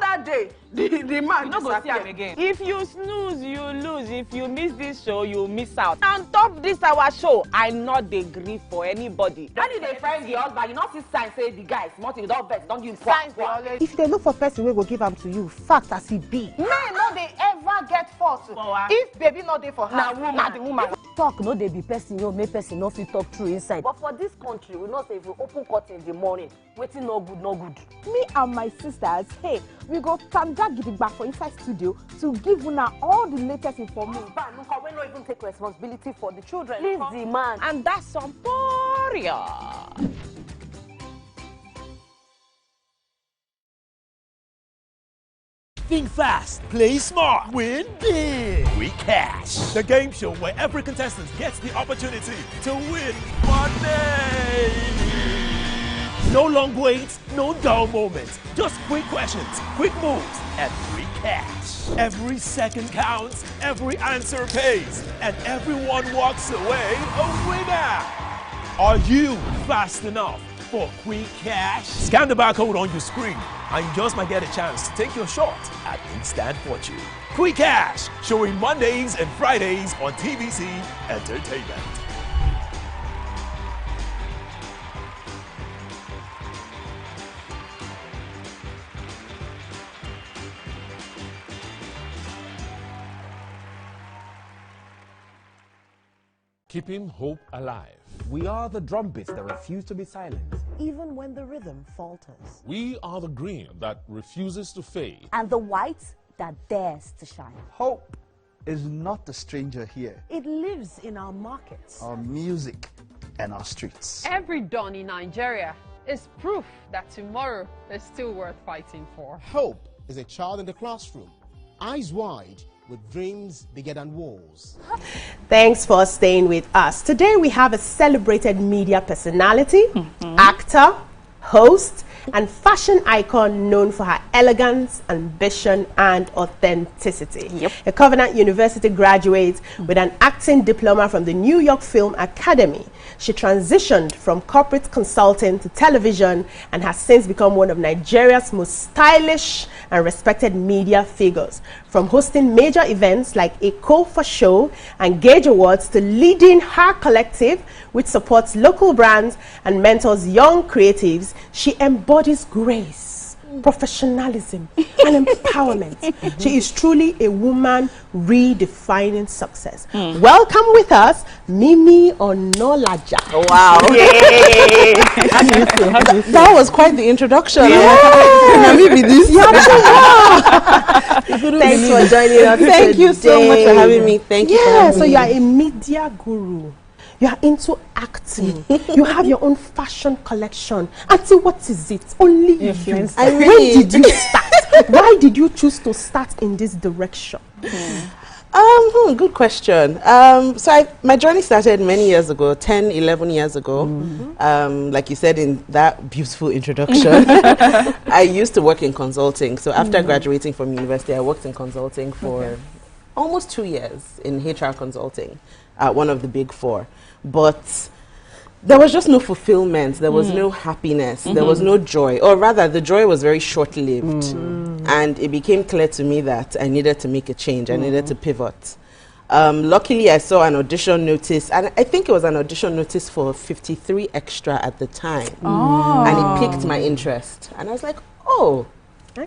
that day, the man you no go see him again. If you snooze, you lose. If you miss this show, you miss out. On top this our show, I not dey gree for anybody. When you dey find the husband, you not see sign say the guy is nothing, don't vex, don't give signs. If they look for person we will give them to you, fact as it be. Men no they ever get fault. If baby not there for her, na the woman. Talk no dey be person yo, make person no fit talk true inside. But for this country, we know say if we open curtain in the morning, waiting no good, no good. Me and my sisters, hey, we go tanda gidigba for inside studio to give una all the latest information. We no even take responsibility for the children. Please the man. And that's some warrior. Think fast, play smart, win big. Quick Cash, the game show where every contestant gets the opportunity to win money. No long waits, no dull moments. Just quick questions, quick moves, and free cash. Every second counts, every answer pays, and everyone walks away a winner. Are you fast enough for quick cash? Scan the barcode on your screen, and you just might get a chance to take your shot at instant fortune. Quick Cash, showing Mondays and Fridays on TVC Entertainment. Keeping hope alive. We are the drumbeats that refuse to be silent. Even when the rhythm falters. We are the green that refuses to fade. And the white that dares to shine. Hope is not a stranger here. It lives in our markets, our music, and our streets. Every dawn in Nigeria is proof that tomorrow is still worth fighting for. Hope is a child in the classroom, eyes wide, with dreams bigger than walls. Thanks for staying with us. Today we have a celebrated media personality, actor, host, and fashion icon known for her elegance, ambition, and authenticity. A Covenant University graduate with an acting diploma from the New York Film Academy. She transitioned from corporate consulting to television and has since become one of Nigeria's most stylish and respected media figures. From hosting major events like Eco for Show and Gage Awards to leading her collective, which supports local brands and mentors young creatives, she embodies grace, professionalism, and empowerment. She is truly a woman redefining success. Welcome with us, Mimi Onolaja. Wow. That was quite the introduction. Thanks for joining us. Thank you so much for having me. Thank you for having me. So you are a media guru. You are into acting. You have your own fashion collection. Auntie, what is it? Only you. When did you start? Why did you choose to start in this direction? Good question. My journey started many years ago, 10, 11 years ago. Like you said in that beautiful introduction, I used to work in consulting. So after graduating from university, I worked in consulting for almost 2 years in HR consulting at one of the big four. But there was just no fulfillment. There was no happiness. There was no joy. Or rather, the joy was very short-lived. And it became clear to me that I needed to make a change. I needed to pivot. Luckily, I saw an audition notice. And I think it was an audition notice for 53 Extra at the time. And it piqued my interest. And I was like, oh,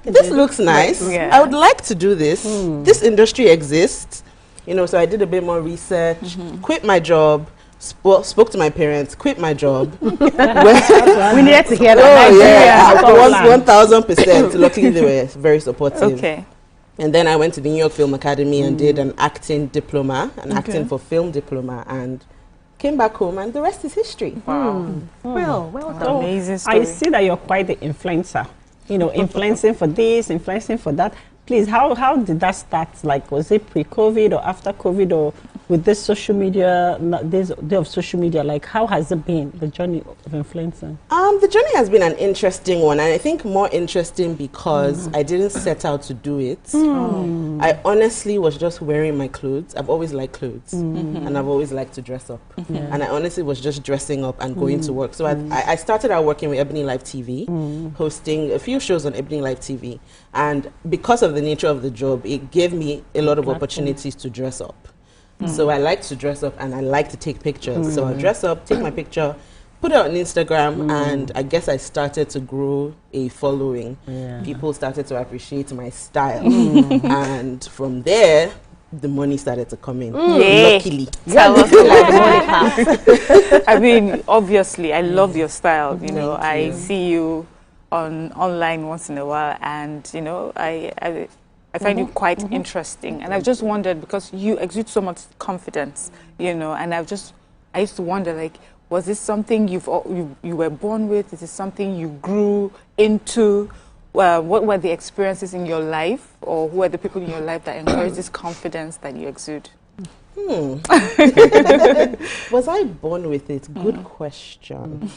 this looks nice. I would like to do this. This industry exists. You know, so I did a bit more research, quit my job, spoke to my parents, quit my job. We need to hear that. Oh, yeah, 1,000%. Luckily, they were very supportive. Okay. And then I went to the New York Film Academy and did an acting diploma, an acting for film diploma, and came back home, and the rest is history. Wow. Well done. Amazing story. I see that you're quite the influencer. You know, influencing for this, influencing for that. Please, how did that start? Like, was it pre-COVID or after COVID, or with this social media, this day of social media? Like, how has it been, the journey of influencing? The journey has been an interesting one, and I think more interesting because I didn't set out to do it. I honestly was just wearing my clothes. I've always liked clothes, and I've always liked to dress up. And I honestly was just dressing up and going to work. So I started out working with Ebony Live TV, hosting a few shows on Ebony Live TV. And because of the nature of the job, it gave me a lot of opportunities to dress up. So I like to dress up and I like to take pictures. So I dress up, take my picture, put it on Instagram, and I guess I started to grow a following. People started to appreciate my style. And from there, the money started to come in. Luckily. Tell us about the money part. I mean, obviously, I love your style. You know, I see you online once in a while, and you know, I find you quite interesting, and I've just wondered, because you exude so much confidence, you know, and I used to wonder, like, was this something you were born with? Is it something you grew into? What were the experiences in your life, or who are the people in your life that encourage this confidence that you exude? Was I born with it? Good question.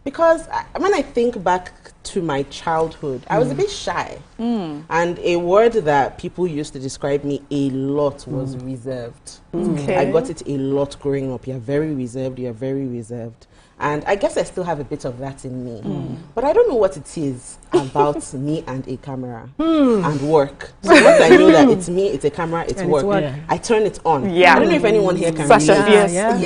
Because when I think back to my childhood, I was a bit shy. And a word that people used to describe me a lot was reserved. I got it a lot growing up. You're very reserved, you're very reserved. And I guess I still have a bit of that in me. But I don't know what it is about me and a camera and work. So once I know that it's me, it's a camera, it's work, I turn it on. I don't know if anyone here can relate.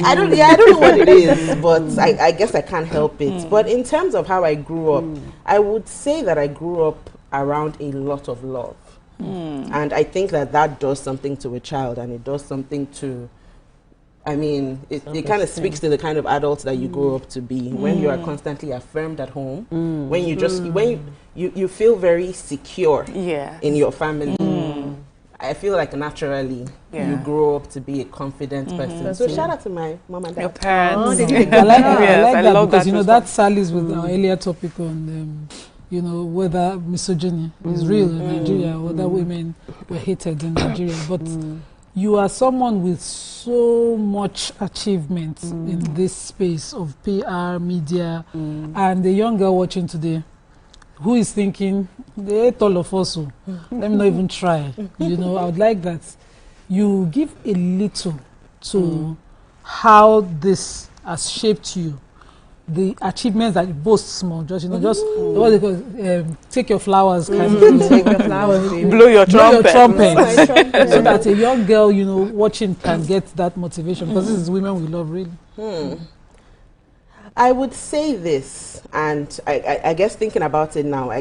I don't know what it is, but I guess I can't help it. But in terms of how I grew up, I would say that I grew up around a lot of love. And I think that does something to a child, and it does something to, I mean, it kind of speaks to the kind of adults that you grow up to be. When you are constantly affirmed at home, when you just, you feel very secure in your family. I feel like naturally you grow up to be a confident person. So shout out to my mom and dad. Your parents. I like that because, you know, that sallies with our earlier topic on, you know, whether misogyny is real in Nigeria, whether women were hated in Nigeria. But you are someone with so much achievement in this space of PR, media, and the young girl watching today who is thinking, they hate all of us, so let me not even try. You know, I would like that you give a little to how this has shaped you. The achievements that you boast small, just, you know, just what they call take your flowers kind of thing. Take your flowers, blow your trumpet. So that a young girl, you know, watching can get that motivation, because this is women we love, really. I would say this, and I guess thinking about it now,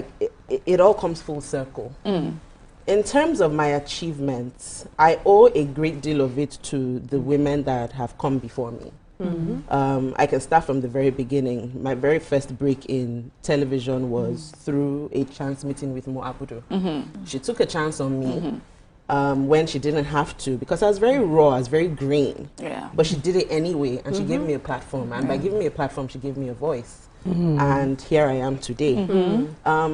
it all comes full circle. In terms of my achievements, I owe a great deal of it to the women that have come before me. I can start from the very beginning. My very first break in television was through a chance meeting with Mo Abudu. She took a chance on me when she didn't have to, because I was very raw, I was very green. But she did it anyway, and she gave me a platform. And by giving me a platform, she gave me a voice. And here I am today.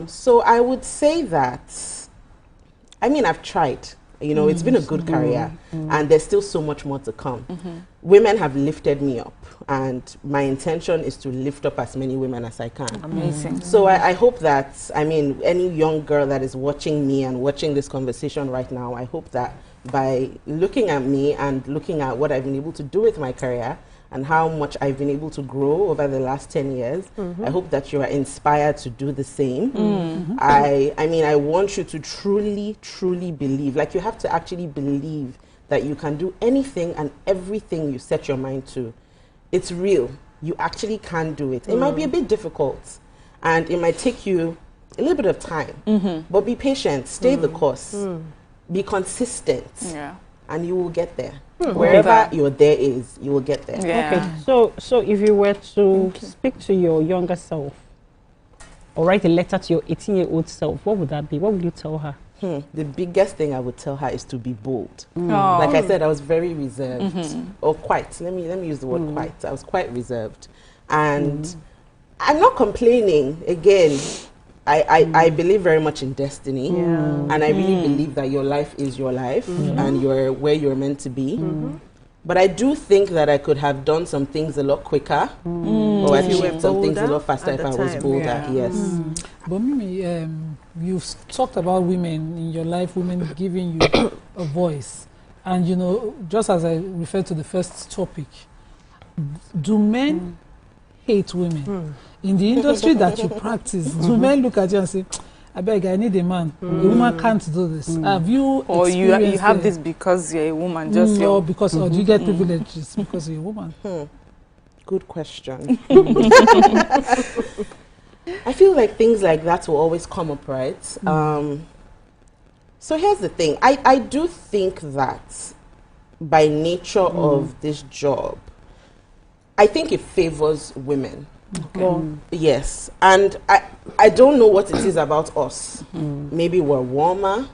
So I would say that, I mean, I've tried. You know, it's been a good career, and there's still so much more to come. Women have lifted me up, and my intention is to lift up as many women as I can. Amazing. So I hope that, I mean, any young girl that is watching me and watching this conversation right now, I hope that by looking at me and looking at what I've been able to do with my career, and how much I've been able to grow over the last 10 years. I hope that you are inspired to do the same. I mean, I want you to truly, truly believe, like you have to actually believe that you can do anything and everything you set your mind to. It's real. You actually can do it. It might be a bit difficult, and it might take you a little bit of time, but be patient, stay the course, be consistent. and you will get there. Wherever your there is, you will get there. Okay, so if you were to speak to your younger self or write a letter to your 18-year-old self, what would that be? What would you tell her? The biggest thing I would tell her is to be bold. Like I said, I was very reserved, or quite. Let me use the word quite. I was quite reserved, and I'm not complaining. Again, I believe very much in destiny, and I really believe that your life is your life, and you're where you're meant to be. But I do think that I could have done some things a lot quicker, or achieved some things a lot faster if I was bolder. Yes. But Mimi, you've talked about women in your life, women giving you a voice. And, you know, just as I referred to the first topic, do men hate women? In the industry that you practice, do men look at you and say, I beg, I need a man. A woman can't do this. Have you or you have this because you're a woman, just or because, or do you get privileges because you're a woman? Good question. I feel like things like that will always come up, right? So here's the thing. I do think that by nature of this job, I think it favors women. Yes. And I don't know what it is about us. Maybe we're warmer.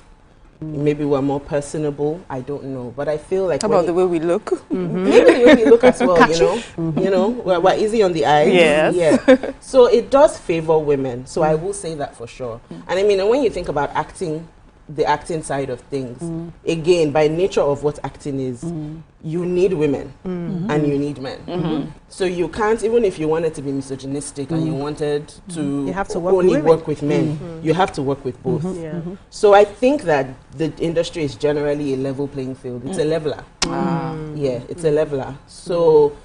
Maybe we're more personable. I don't know. But I feel like... How about the way we look? Maybe the way we look as well, you know? We're easy on the eyes. Yes. Yeah. So it does favor women. So I will say that for sure. And I mean, when you think about acting, the acting side of things, again, by nature of what acting is, you need women and you need men. So you can't, even if you wanted to be misogynistic and you wanted to, you have to only work with men, you have to work with both. So I think that the industry is generally a level playing field. It's a leveler. Yeah, it's a leveler. So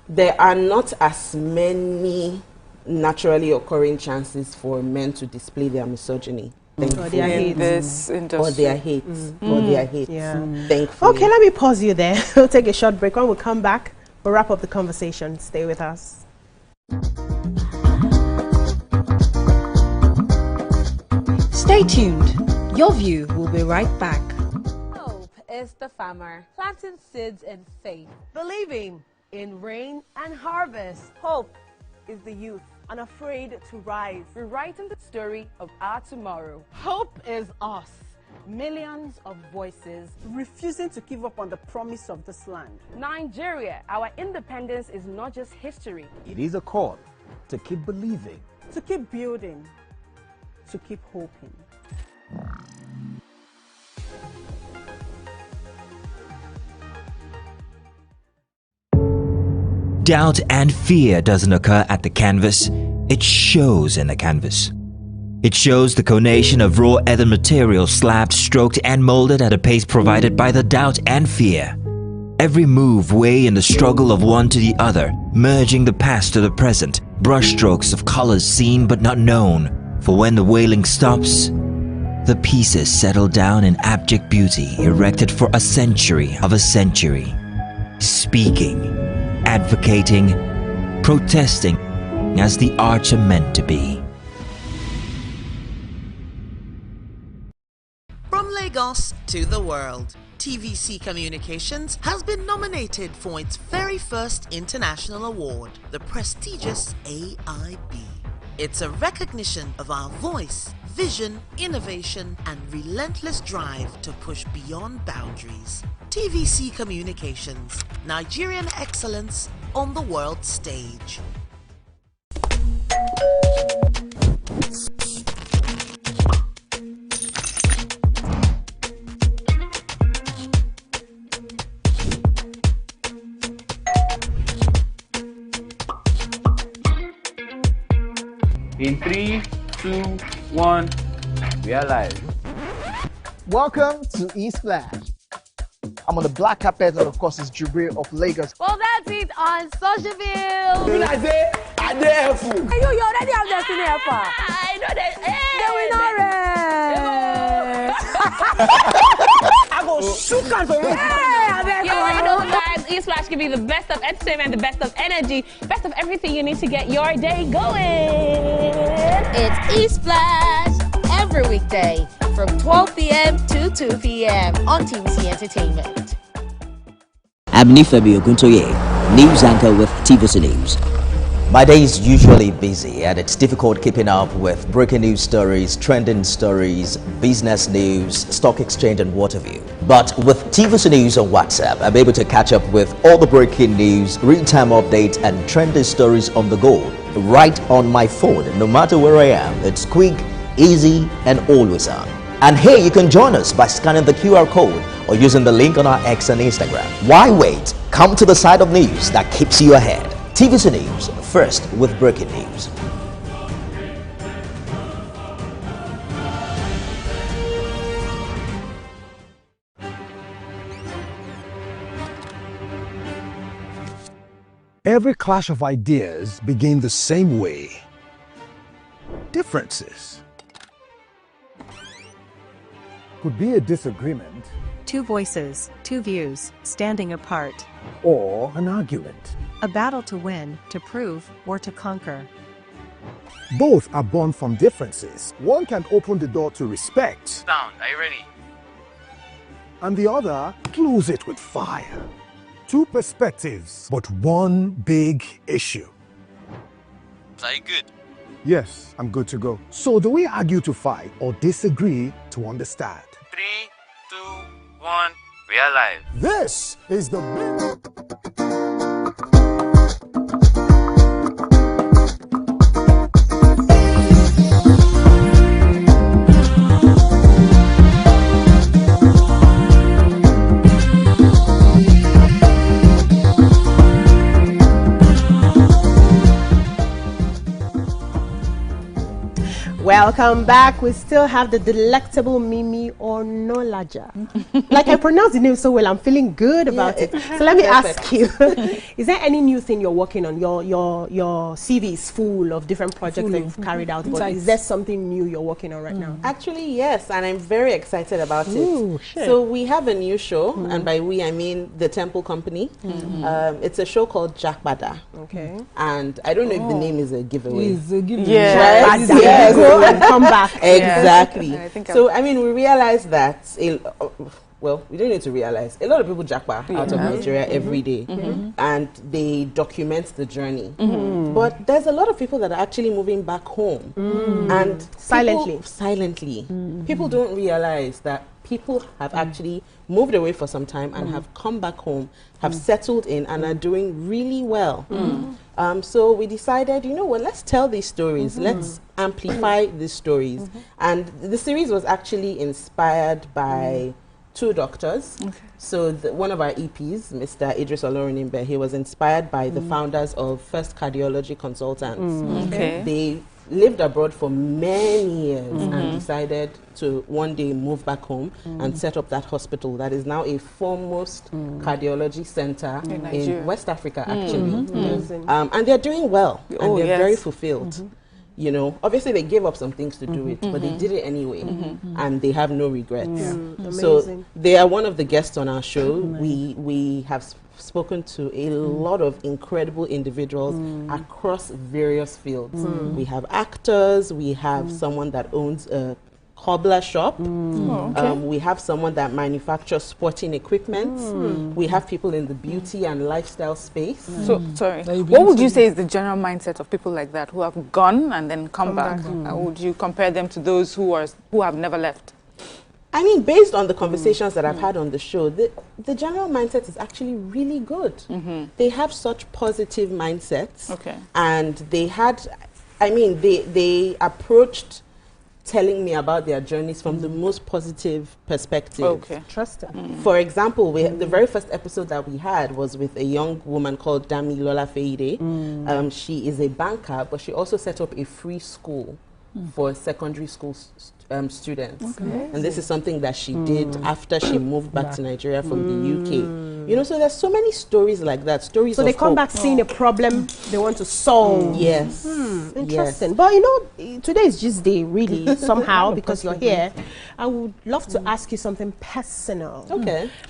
there are not as many naturally occurring chances for men to display their misogyny. Or their hate. This industry. Or their hate. Or their hate. Thankfully. Okay, let me pause you there. We'll take a short break. When we come back, we'll wrap up the conversation. Stay with us. Stay tuned. Your view will be right back. Hope is the farmer planting seeds in faith, believing in rain and harvest. Hope is the youth unafraid to rise, Rewriting the story of our tomorrow. Hope is us. Millions of voices refusing to give up on the promise of this land. Nigeria, our independence is not just history. It is a call to keep believing, To keep building, to keep hoping. Doubt and fear doesn't occur at the canvas, it shows in the canvas. It shows the conation of raw earthen material slabbed, stroked and molded at a pace provided by the doubt and fear. Every move way in the struggle of one to the other, merging the past to the present, brushstrokes of colors seen but not known. For when the wailing stops, the pieces settle down in abject beauty erected for a century of a century. Speaking, advocating, protesting as the arts are meant to be. From Lagos to the world, TVC Communications has been nominated for its very first international award, the prestigious AIB. It's a recognition of our voice, vision, innovation, and relentless drive to push beyond boundaries. TVC Communications, Nigerian excellence on the world stage. In 3, 2, 1, we are live. Welcome to E-Splash. I'm on the black carpet, and of course, it's Jubril of Lagos. Well, that's it on Socialville. When I say, I dare fool. You already have Destiny Alpha. I know that. I go shoot at the You already know, guys. E-Splash can be the best of entertainment, the best of energy, best of everything you need to get your day going. It's E-Splash every weekday from 12 p.m. to 2 p.m. on TVC Entertainment. I'm Nifemi Oguntoye, news anchor with TVC News. My day is usually busy and it's difficult keeping up with breaking news stories, trending stories, business news, stock exchange and what have you. But with TVC News on WhatsApp, I'm able to catch up with all the breaking news, real-time updates and trending stories on the go, right on my phone, no matter where I am. It's quick, easy and always on. And here you can join us by scanning the QR code or using the link on our X and Instagram. Why wait? Come to the side of news that keeps you ahead. TVC News, first with breaking news. Every clash of ideas begin the same way. Differences could be a disagreement. Two voices, two views, standing apart. Or an argument. A battle to win, to prove, or to conquer. Both are born from differences. One can open the door to respect. Sound, are you ready? And the other close it with fire. Two perspectives, but one big issue. Are you good? Yes, I'm good to go. So do we argue to fight or disagree to understand? 3, 2, 1, we are live. This is the Welcome back. We still have the delectable Mimi Onolaja. Like I pronounced the name so well, I'm feeling good about it. So let me ask you, is there any new thing you're working on? Your CV is full of different projects that you've carried out, but is there something new you're working on right now? Actually, yes, and I'm very excited about it. So we have a new show, and by we I mean the Temple Company. It's a show called Jakbada. Okay. And I don't know if the name is a giveaway. It's a giveaway. Yes. Yes. Go and come back. Exactly. Yeah. So I mean, we realized that. Well, we don't need to realize a lot of people jackpot out of Nigeria every day, and they document the journey. But there's a lot of people that are actually moving back home, and silently. People don't realize that people have actually moved away for some time and have come back home, have settled in, and are doing really well. So we decided, you know what, let's tell these stories, let's amplify these stories. And the series was actually inspired by two doctors. So one of our EPs, Mr. Idris Olorinimbe, he was inspired by the founders of First Cardiology Consultants. They lived abroad for many years and decided to one day move back home and set up that hospital that is now a foremost cardiology center in West Africa, actually. And they're doing well, and they're very fulfilled. You know, obviously they gave up some things to do it, but they did it anyway, and they have no regrets. So they are one of the guests on our show. We have spoken to a lot of incredible individuals across various fields. We have actors, we have someone that owns a cobbler shop, we have someone that manufactures sporting equipment, we have people in the beauty and lifestyle space. So, sorry, what would you say is the general mindset of people like that who have gone and then come back? How would you compare them to those who have never left? I mean, based on the conversations that I've had on the show, the general mindset is actually really good. They have such positive mindsets, and they had, I mean, they approached telling me about their journeys from the most positive perspective. Trusting. For example, the very first episode that we had was with a young woman called Dami Lola Feide. She is a banker, but she also set up a free school for secondary school students. And this is something that she did after she moved back to Nigeria from the UK. You know, so there's so many stories like that. Stories. So they come back seeing a problem they want to solve. Yes. Interesting. But you know, today is just day, really, somehow, because you're here. I would love to ask you something personal.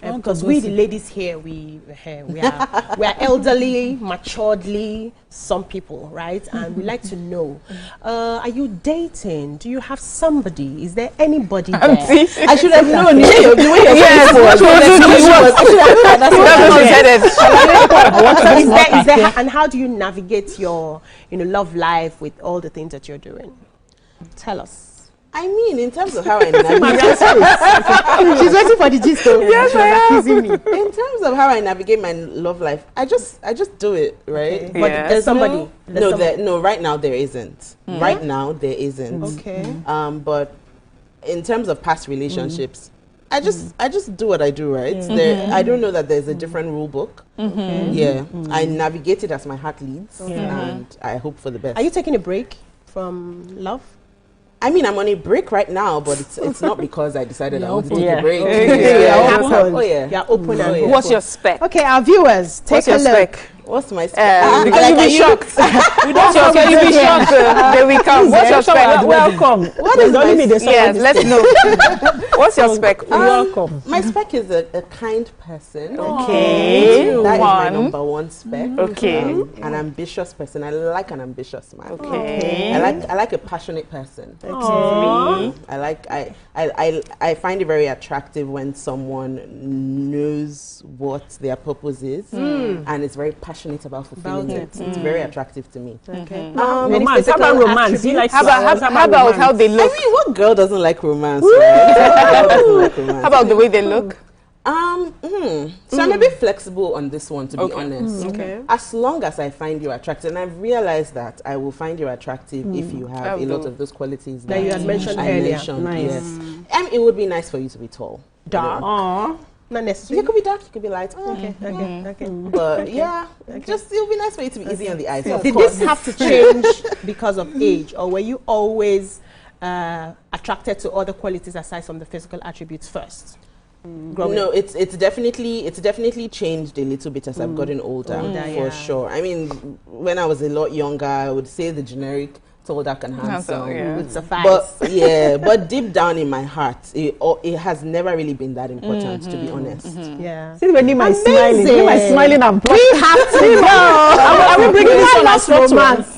Because we, the ladies here, we are elderly, maturedly, some people, right? And we like to know, are you dating? Do you have somebody? Is there anybody there? I should have known. The way your face was. I should have And how do you navigate your, love life with all the things that you're doing? Tell us. I mean, in terms of how I navigate, she's waiting for the gist. Yes, I am. In terms of how I navigate my love life, I just do it, right? Okay. But there's somebody. No, right now there isn't. Right now there isn't. Okay. But in terms of past relationships, I just do what I do, right? I don't know that there's a different rule book. Yeah, I navigate it as my heart leads, and I hope for the best. Are you taking a break from love? I mean, I'm on a break right now, but it's not because I decided I want to take a break. You're open. What's your spec? Okay, our viewers, take a look. What's my spec? Because you'll be shocked. You'll be shocked. There we come. What's your spec? Welcome. What is my spec? Yes, let's know. What's your spec? Welcome. My spec is a kind person. Okay. That is my number one spec. Okay. An ambitious person. I like an ambitious man. Okay. I like a passionate person. Okay. I find it very attractive when someone knows what their purpose is and is very passionate about fulfilling it. It's very attractive to me. Okay. Romance. How about romance? How about how they look? I mean, what girl doesn't like romance? Right? How about the way they look? So I'm a bit flexible on this one, to be honest. Okay. As long as I find you attractive, and I've realized that I will find you attractive if you have a lot of those qualities that you had mentioned earlier. Yes. And it would be nice for you to be tall. Dark. Not necessarily. You could be dark, you could be light. Okay. But just it would be nice for you to be easy on the eyes. Did this have to change because of age, or were you always attracted to other qualities aside from the physical attributes first? No, it's definitely changed a little bit as I've gotten older, for sure. I mean, when I was a lot younger, I would say the generic tall, dark, and handsome would suffice. But deep down in my heart, it has never really been that important, to be honest. Yeah. See, when Nima is smiling and we have to go. Are we bringing this one as romance?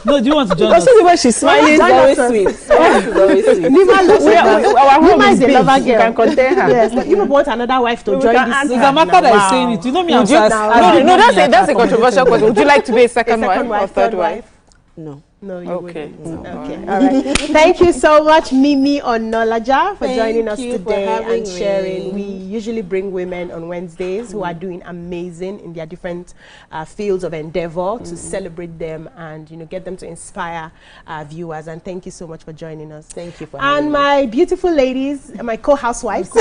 No, do you want to join us? Because when she's smiling, it's always sweet. Our home is a lover girl. You can contain her. Yes, you want another wife to join this. It's a matter that is saying it. You know me, I'm No, that's a controversial question. Would you like to be a second wife or third wife? No, you wouldn't. Okay, all right. Thank you so much, Mimi Onolaja, for joining us today and sharing. We usually bring women on Wednesdays who are doing amazing in their different fields of endeavor to celebrate them and get them to inspire viewers. And thank you so much for joining us. Thank you for having me. And my beautiful ladies, my co-housewives.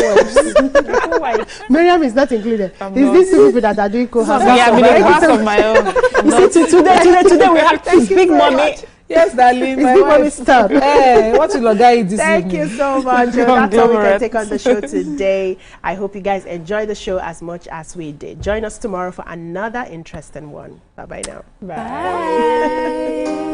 Miriam is not included. Is this two people that are doing co-housewives? Yeah, I'm in a class of my own. You see, today we have big mommy. Yes, darling. It's big mommy stuff. Hey, what will I eat this Thank evening? you so much. That's all we can take on the show today. I hope you guys enjoy the show as much as we did. Join us tomorrow for another interesting one. Bye-bye now. Bye.